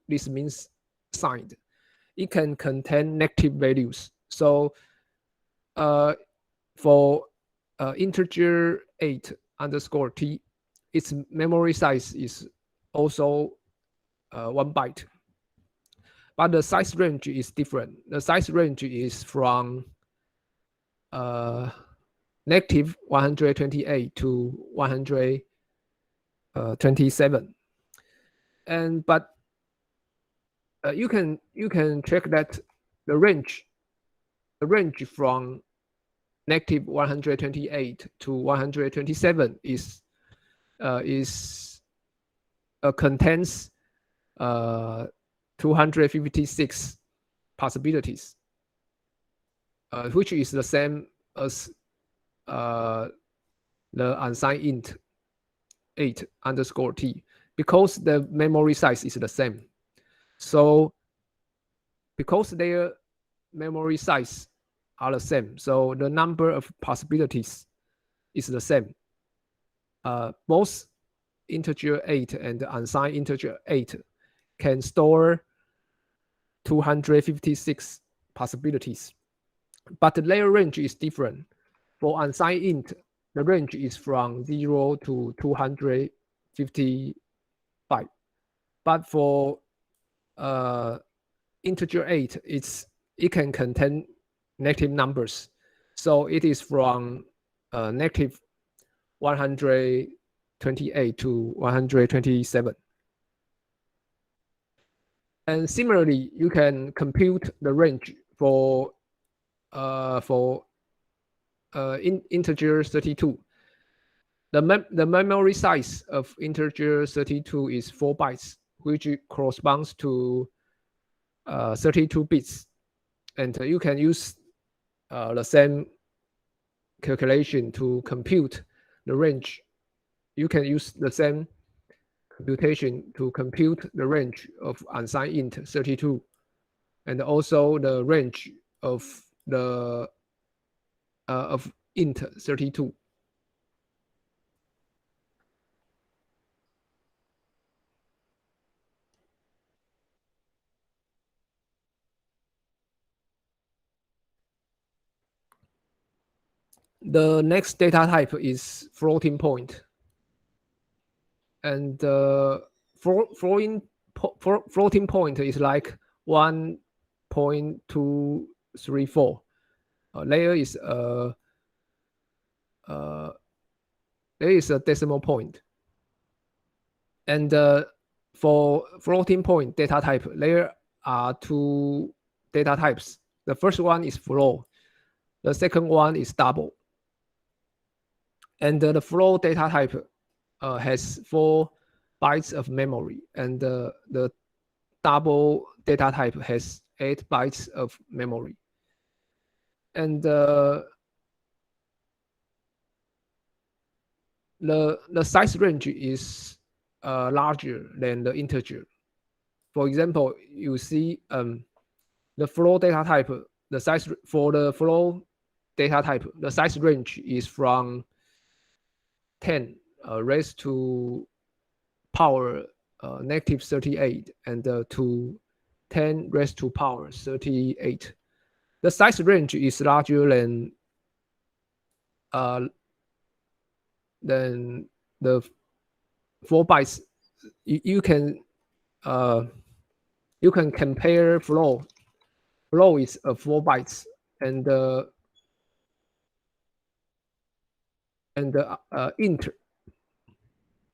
this means signed, it can contain negative values. So for integer 8 underscore t, its memory size is also 1 byte. But the size range is different. The size range is from negative 128 to 127. And but you can check that the range from negative 128 to 127 is contains 256 possibilities, which is the same as the unsigned int 8 underscore t, because the memory size is the same. So because their memory size are the same, so the number of possibilities is the same. Both integer 8 and unsigned integer 8 can store 256 possibilities, but their range is different. For unsigned int, the range is from 0 to 255. But for integer 8, it can contain negative numbers. So it is from negative 128 to 127. And similarly, you can compute the range for integer 32. The memory size of integer 32 is 4 bytes, which corresponds to 32 bits. And you can use the same calculation to compute the range. You can use the same computation to compute the range of unsigned int 32, and also the range of the of int 32. The next data type is floating point, and floating point is like 1.234. There is a decimal point, and for floating point data type, there are 2 data types. The first one is float. The second one is double. And the float data type has 4 bytes of memory, and the double data type has 8 bytes of memory. And the size range is larger than the integer. For example, you see the float data type, the size for the float data type, the size range is from 10 raised to power negative 38 and to 10 raised to power 38. The size range is larger than the 4 bytes. You can compare float. Float is 4 bytes, and int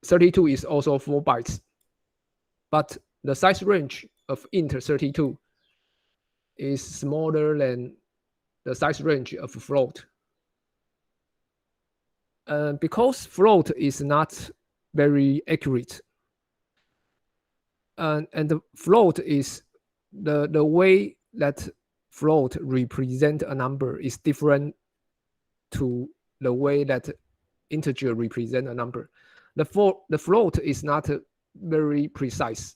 32 is also 4 bytes. But the size range of int 32 is smaller than the size range of float. Because float is not very accurate, and the float is the way that float represent a number is different to the way that integer represent a number. The float is not very precise.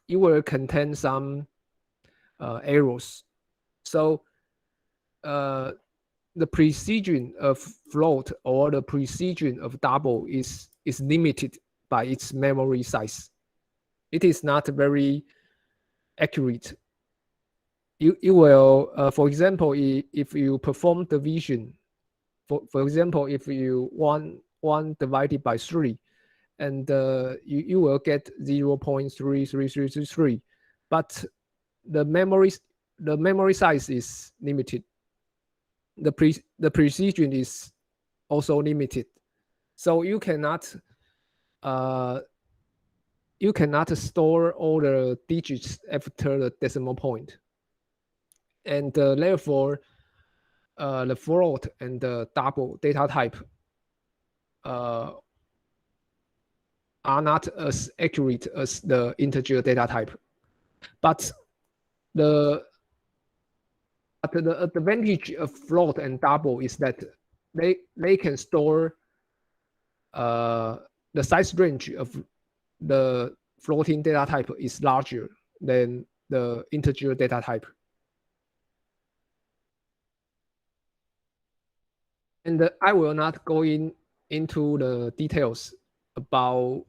It will contain some errors. So the precision of float or the precision of double is limited by its memory size. It is not very accurate. You will, for example, if you perform division, for example, if you 1 divided by 3, and you will get 0.33333, but the memory size is limited. The precision is also limited, so you cannot store all the digits after the decimal point, and therefore the float and the double data type are not as accurate as the integer data type. But the advantage of float and double is that they can store the size range of the floating data type is larger than the integer data type. And I will not go into the details about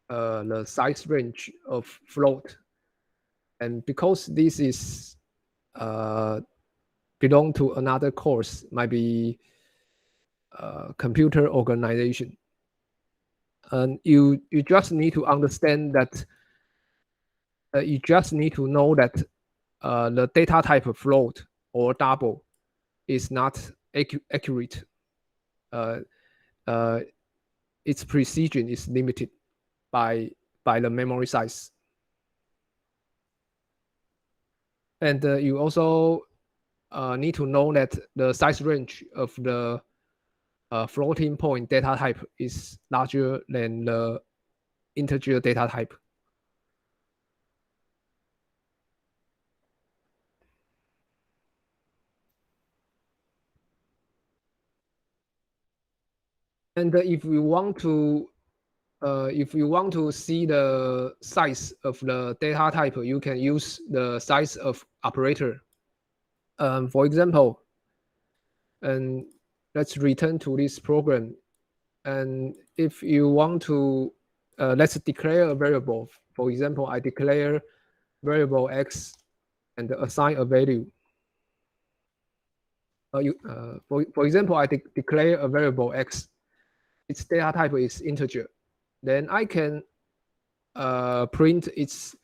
the size range of float, and because this is belong to another course, might be computer organization, and you just need to understand that you just need to know that the data type of float or double is not accurate. Its precision is limited by the memory size. And you also need to know that the size range of the floating point data type is larger than the integer data type. And if you want to see the size of the data type, you can use the size of operator. For example, and let's return to this program. And if you want to, let's declare a variable. For example, I declare variable x and assign a value. For example, I declare a variable x. Its data type is integer. Then I can print its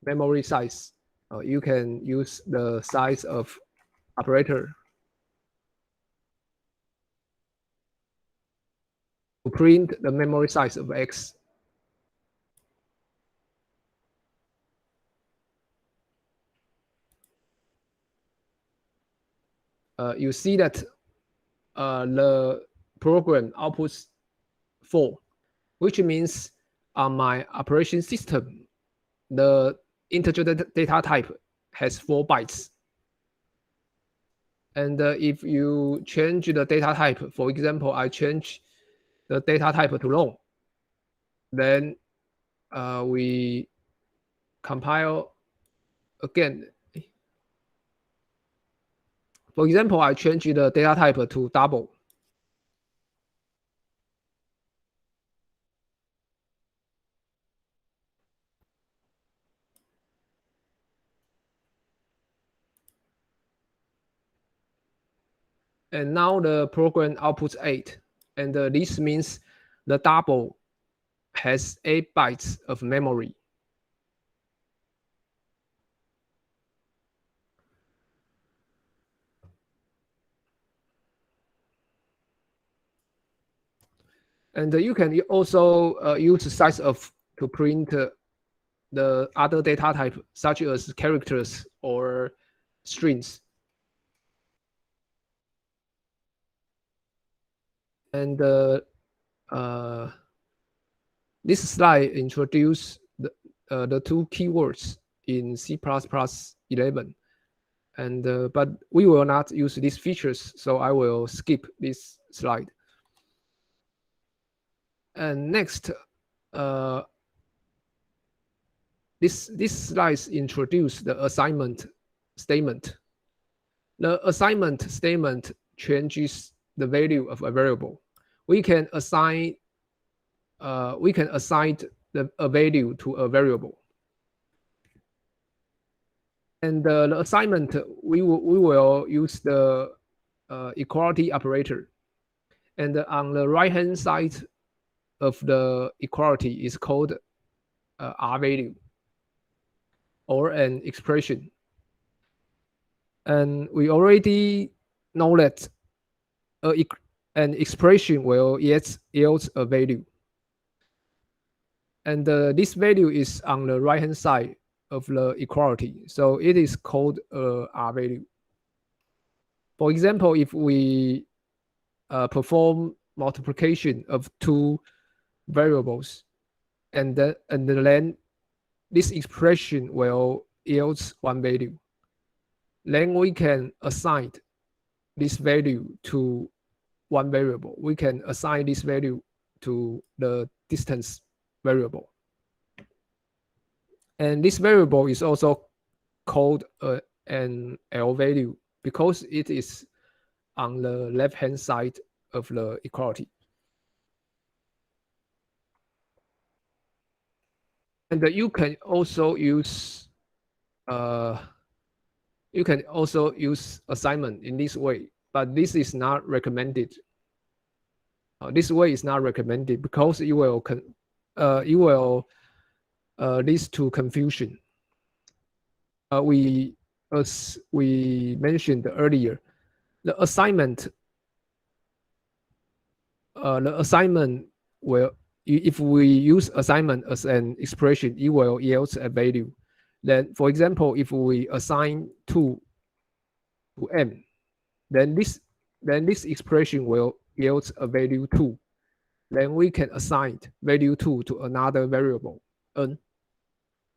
memory size. You can use the size of operator to print the memory size of x. You see that the program outputs 4, which means on my operation system, the integer data type has 4 bytes. And if you change the data type, for example, I change the data type to long, then we compile again. For example, I change the data type to double. And now the program outputs 8. And this means the double has 8 bytes of memory. And you can also use size of to print the other data type, such as characters or strings. And this slide introduces the 2 keywords in C++11. And but we will not use these features, so I will skip this slide. And next, this slide introduces the assignment statement. The assignment statement changes the value of a variable. We can assign a value to a variable. And the assignment, we will use the equality operator. And on the right-hand side of the equality is called R value or an expression. And we already know that an expression will yield a value. And this value is on the right-hand side of the equality. So it is called R value. For example, if we perform multiplication of two variables, and then this expression will yield one value, then we can assign this value to one variable. We can assign this value to the distance variable. And this variable is also called an L value because it is on the left-hand side of the equality. And you can also use assignment in this way, but this is not recommended. This way is not recommended because it will lead to confusion. As we mentioned earlier, the assignment will, if we use assignment as an expression, it will yield a value. Then, for example, if we assign 2 to m, then this expression will yield a value 2. Then we can assign value 2 to another variable n.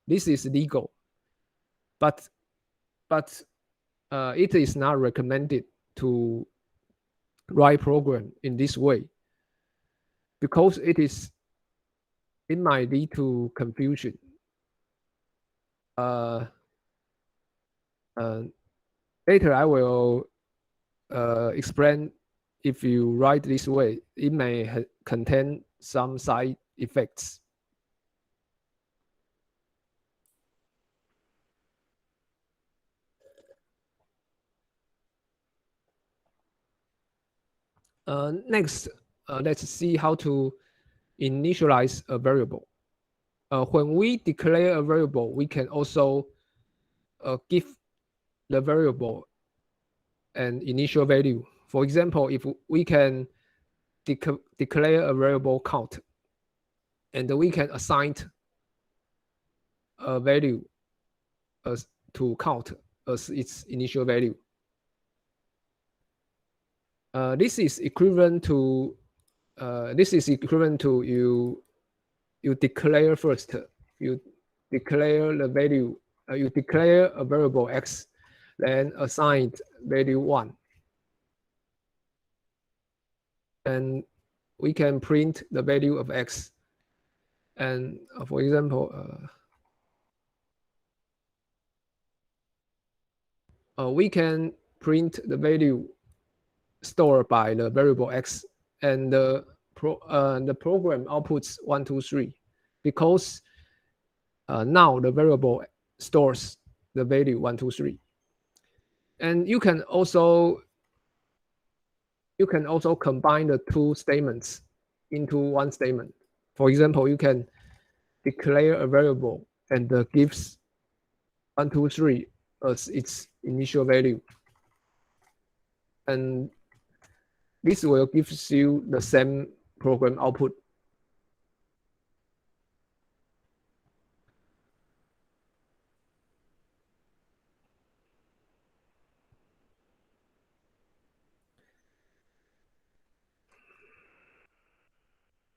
This is legal, but it is not recommended to write program in this way because it might lead to confusion. Later I will explain if you write this way, it may contain some side effects. Next, let's see how to initialize a variable. When we declare a variable, we can also give the variable an initial value. For example, if we can declare a variable count, and we can assign a value as to count as its initial value. This is equivalent to you declare first. You declare the value. You declare a variable x, then assign value 1, and we can print the value of x. And for example, we can print the value stored by the variable x, and the program outputs 1, 2, 3, because now the variable stores the value 1, 2, 3. And you can also combine the two statements into one statement. For example, you can declare a variable and gives 1, 2, 3 as its initial value, and this will give you the same program output.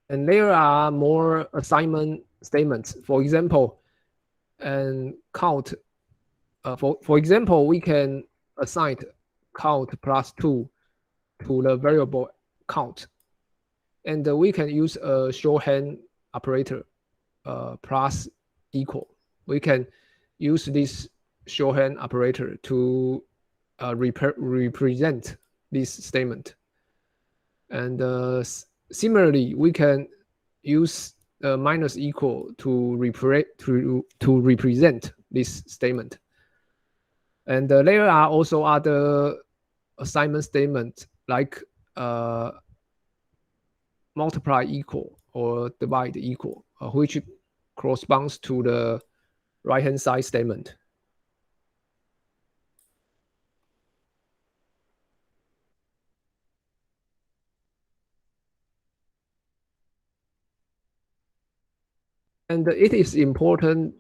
And there are more assignment statements. For example, and count. For example, we can assign count plus 2 to the variable count, and we can use a shorthand operator, plus equal. We can use this shorthand operator to represent this statement. And similarly, we can use minus equal to represent this statement. And there are also other assignment statements like multiply equal or divide equal, which corresponds to the right-hand side statement. And it is important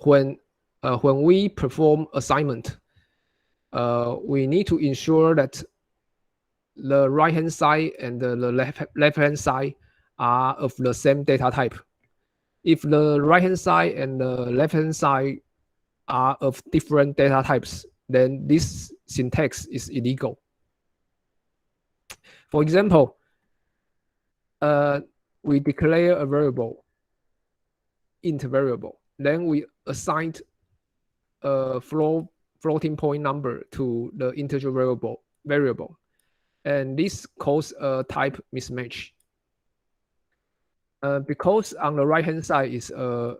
when we perform assignment, we need to ensure that the right-hand side and the left-hand side are of the same data type. If the right-hand side and the left-hand side are of different data types, then this syntax is illegal. For example, we declare a variable, int variable, then we assigned a floating point number to the integer variable, and this causes a type mismatch. Because on the right hand side is a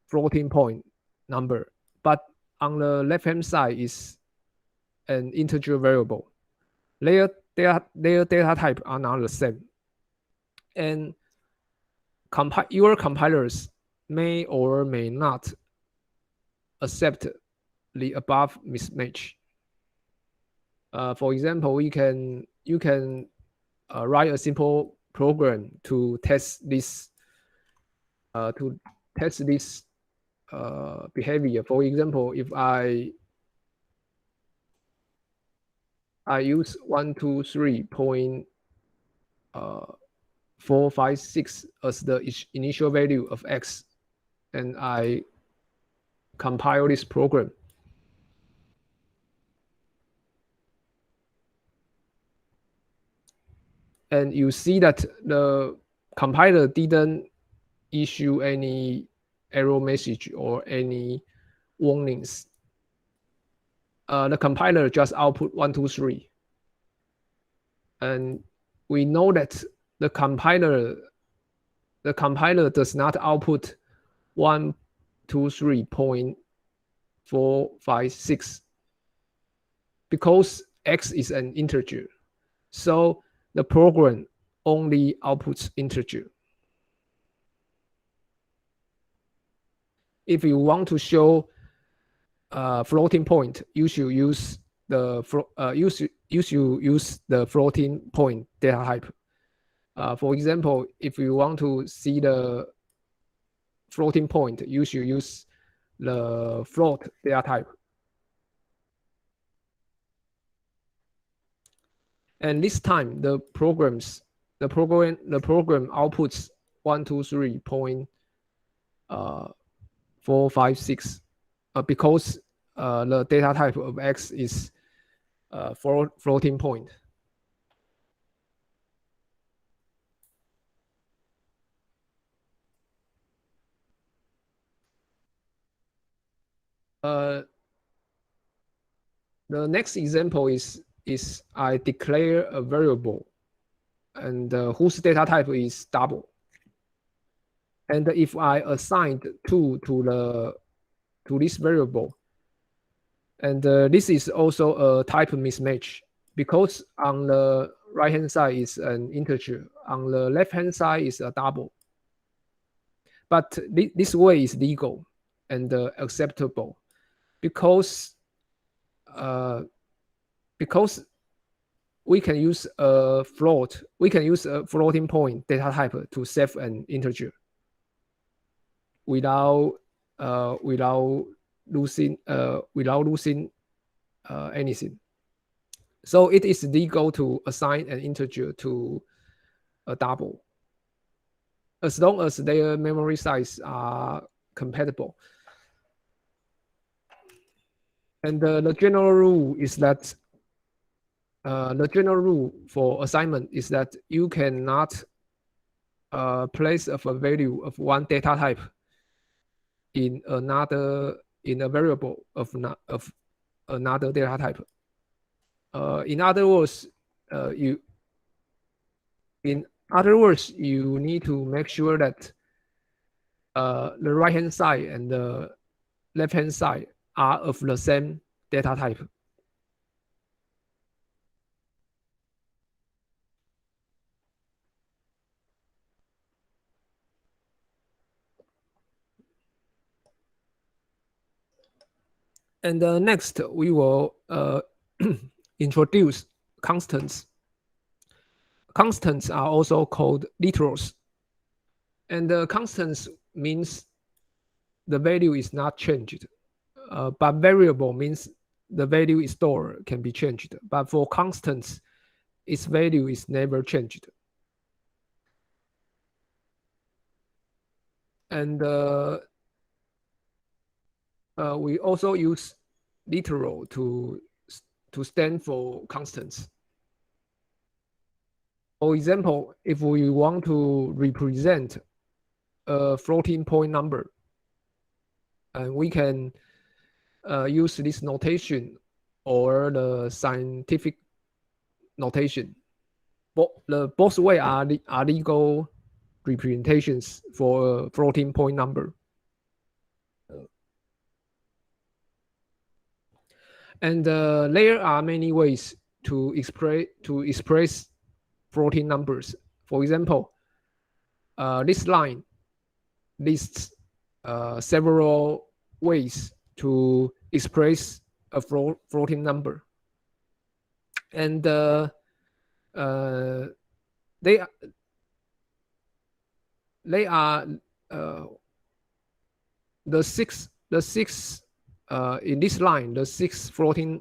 floating point number, but on the left hand side is an integer variable. Their data type are not the same, and your compilers may or may not accept the above mismatch. For example, you can write a simple program to test this behavior. For example, if I use 123.456 as the initial value of x, and I compile this program. And you see that the compiler didn't issue any error message or any warnings. The compiler just output 123. And we know that the compiler does not output 123.456 because x is an integer. So the program only outputs integer. If you want to show floating point, you should use the floating point data type. For example, if you want to see the floating point, you should use the float data type. And this time the program outputs 123.456 because the data type of x is floating point. The next example is I declare a variable and whose data type is double. And if I assigned 2 to this variable, and this is also a type mismatch because on the right hand side is an integer, on the left hand side is a double. But this way is legal and acceptable because we can use a floating point data type to save an integer without losing anything. So it is legal to assign an integer to a double as long as their memory size are compatible. And the general rule is that the general rule for assignment is that you cannot place of a value of one data type in a variable of another data type. In other words, you need to make sure that the right hand side and the left hand side are of the same data type. And next, we will introduce constants. Constants are also called literals. And constants means the value is not changed. But variable means the value is stored, can be changed. But for constants, its value is never changed. And we also use literal to stand for constants. For example, if we want to represent a floating point number, and we can use this notation or the scientific notation. Both ways are legal representations for a floating point number. And there are many ways to express floating numbers. For example, this line lists several ways to express a floating number, and they are the six in this line, the 6 floating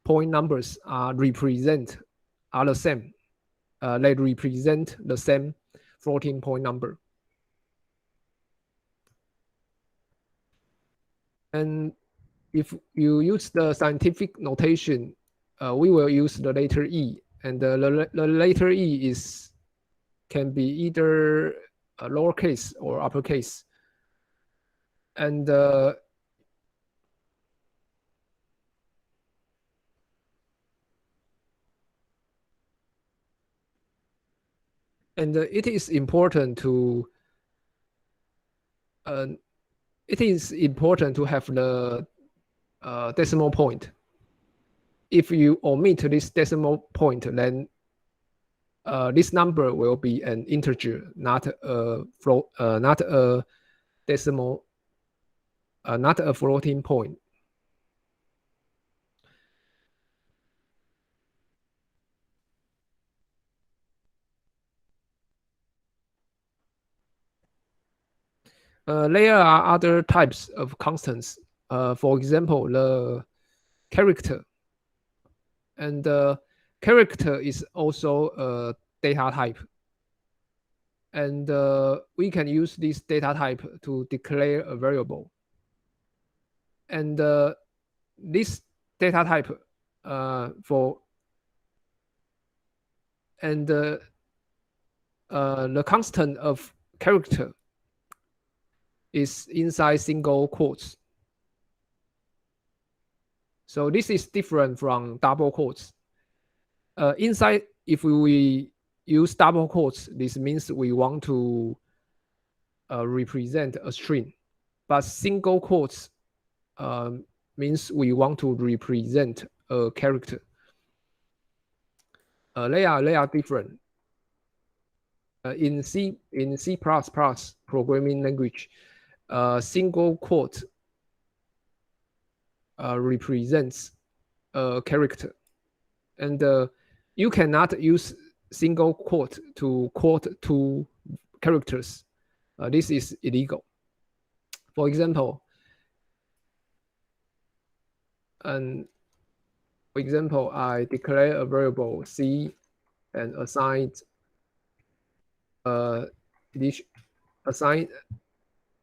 point numbers are the same. They represent the same floating point number. And if you use the scientific notation, we will use the letter E, and the letter E can be either a lowercase or uppercase. And it is important to have the decimal point. If you omit this decimal point, then this number will be an integer, not a decimal, not a floating point. There are other types of constants. For example, the character. And character is also a data type. And we can use this data type to declare a variable. And this data type the constant of character is inside single quotes. So this is different from double quotes. Inside, if we use double quotes, this means we want to represent a string. But single quotes means we want to represent a character. They are different. In C programming language, single quote represents a character, and you cannot use single quote to quote two characters. This is illegal. For example, I declare a variable C and assign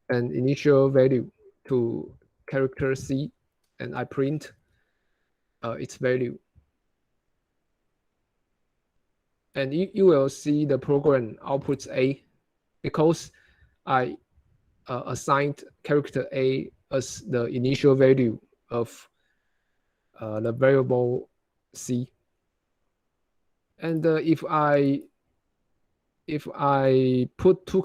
an initial value to character C, and I print its value. And you will see the program outputs A because I assigned character A as the initial value of the variable C. And if I put two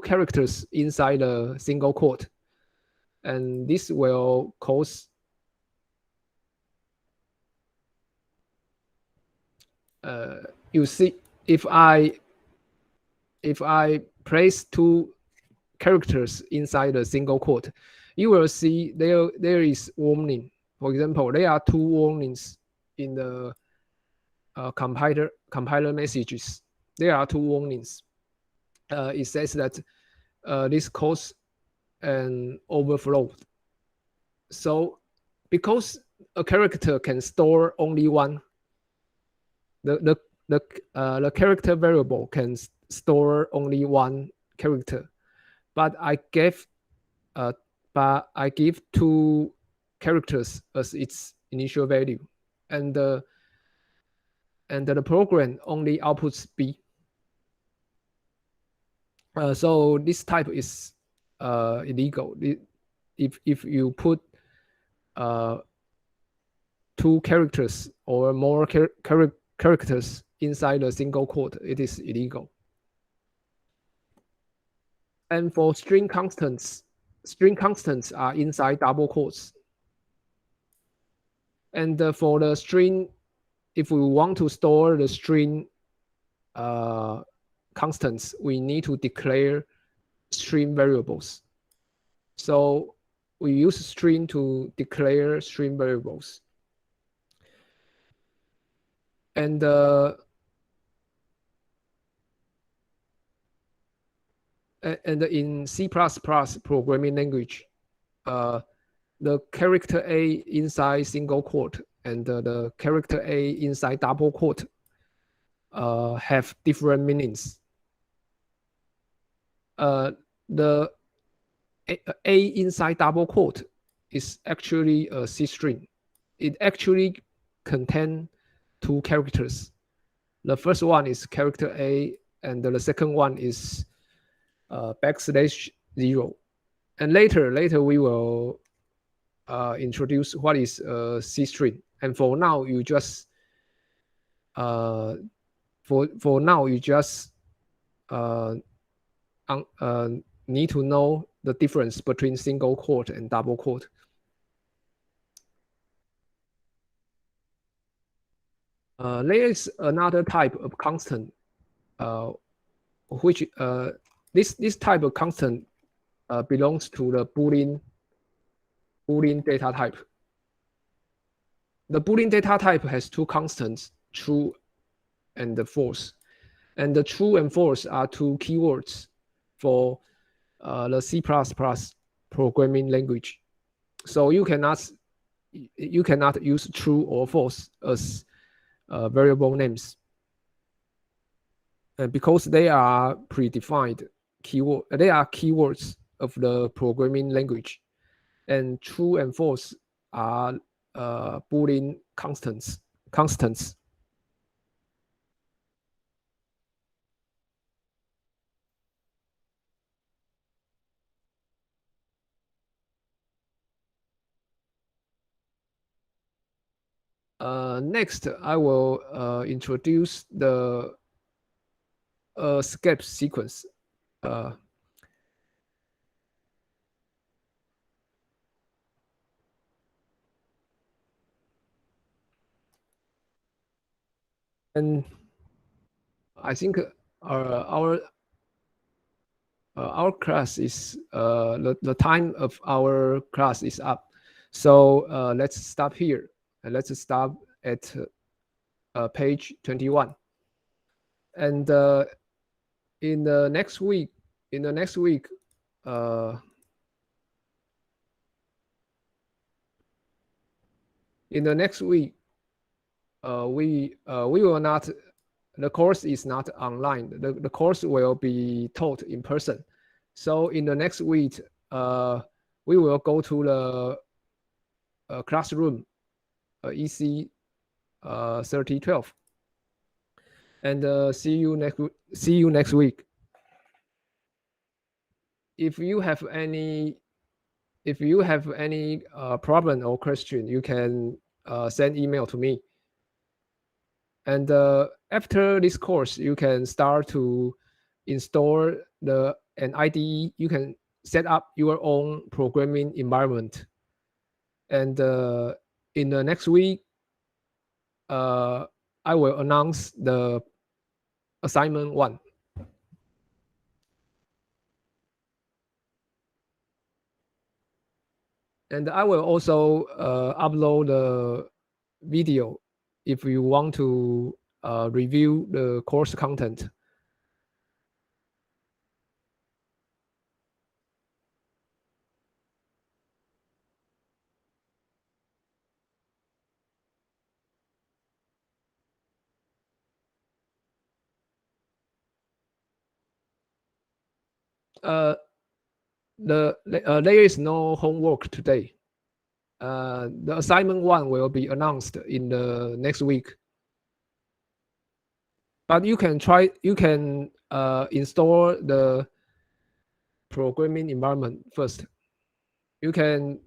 characters inside a single quote, and this will cause you see, if I place two characters inside a single quote, you will see there is warning. For example, there are two warnings in the compiler messages. There are two warnings. It says that this causes an overflow. So because a character can store only one, the character variable can store only one character, but I give two characters as its initial value, and the program only outputs B. So this type is illegal. If you put two characters or more characters inside a single quote, it is illegal. And for string constants are inside double quotes. And for the string, if we want to store the string constants, we need to declare string variables. So we use string to declare string variables. And in C++ programming language, the character A inside single quote and the character A inside double quote have different meanings. The A inside double quote is actually a C string. It actually contains two characters. The first one is character A, and the second one is \0. And later we will introduce what is a C string. And for now, you just need to know the difference between single quote and double quote. There is another type of constant, which this type of constant belongs to the Boolean data type. The Boolean data type has two constants, true and false. And the true and false are two keywords for the C++ programming language. So you cannot use true or false as variable names. And because they are predefined they are keywords of the programming language. And true and false are Boolean constants. Next, I will introduce the escape sequence. And I think our class is the time of our class is up. So let's stop here, and let's stop at page 21. And in the next week, we will not. The course is not online. The course will be taught in person. So in the next week, we will go to the classroom, EC 3012, and see you next week. If you have any problem or question, you can send email to me. And after this course, you can start to install an IDE. You can set up your own programming environment. And in the next week, I will announce the assignment 1. And I will also upload the video if you want to review the course content. There is no homework today. The assignment 1 will be announced in the next week. But you can install the programming environment first. You can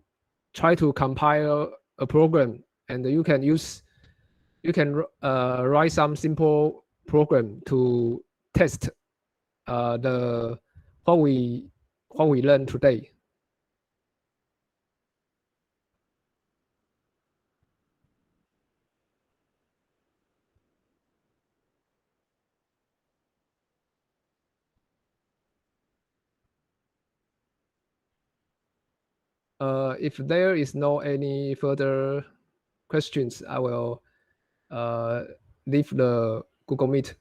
try to compile a program, and you can write some simple program to test the what we learned today. If there is no any further questions, I will leave the Google Meet.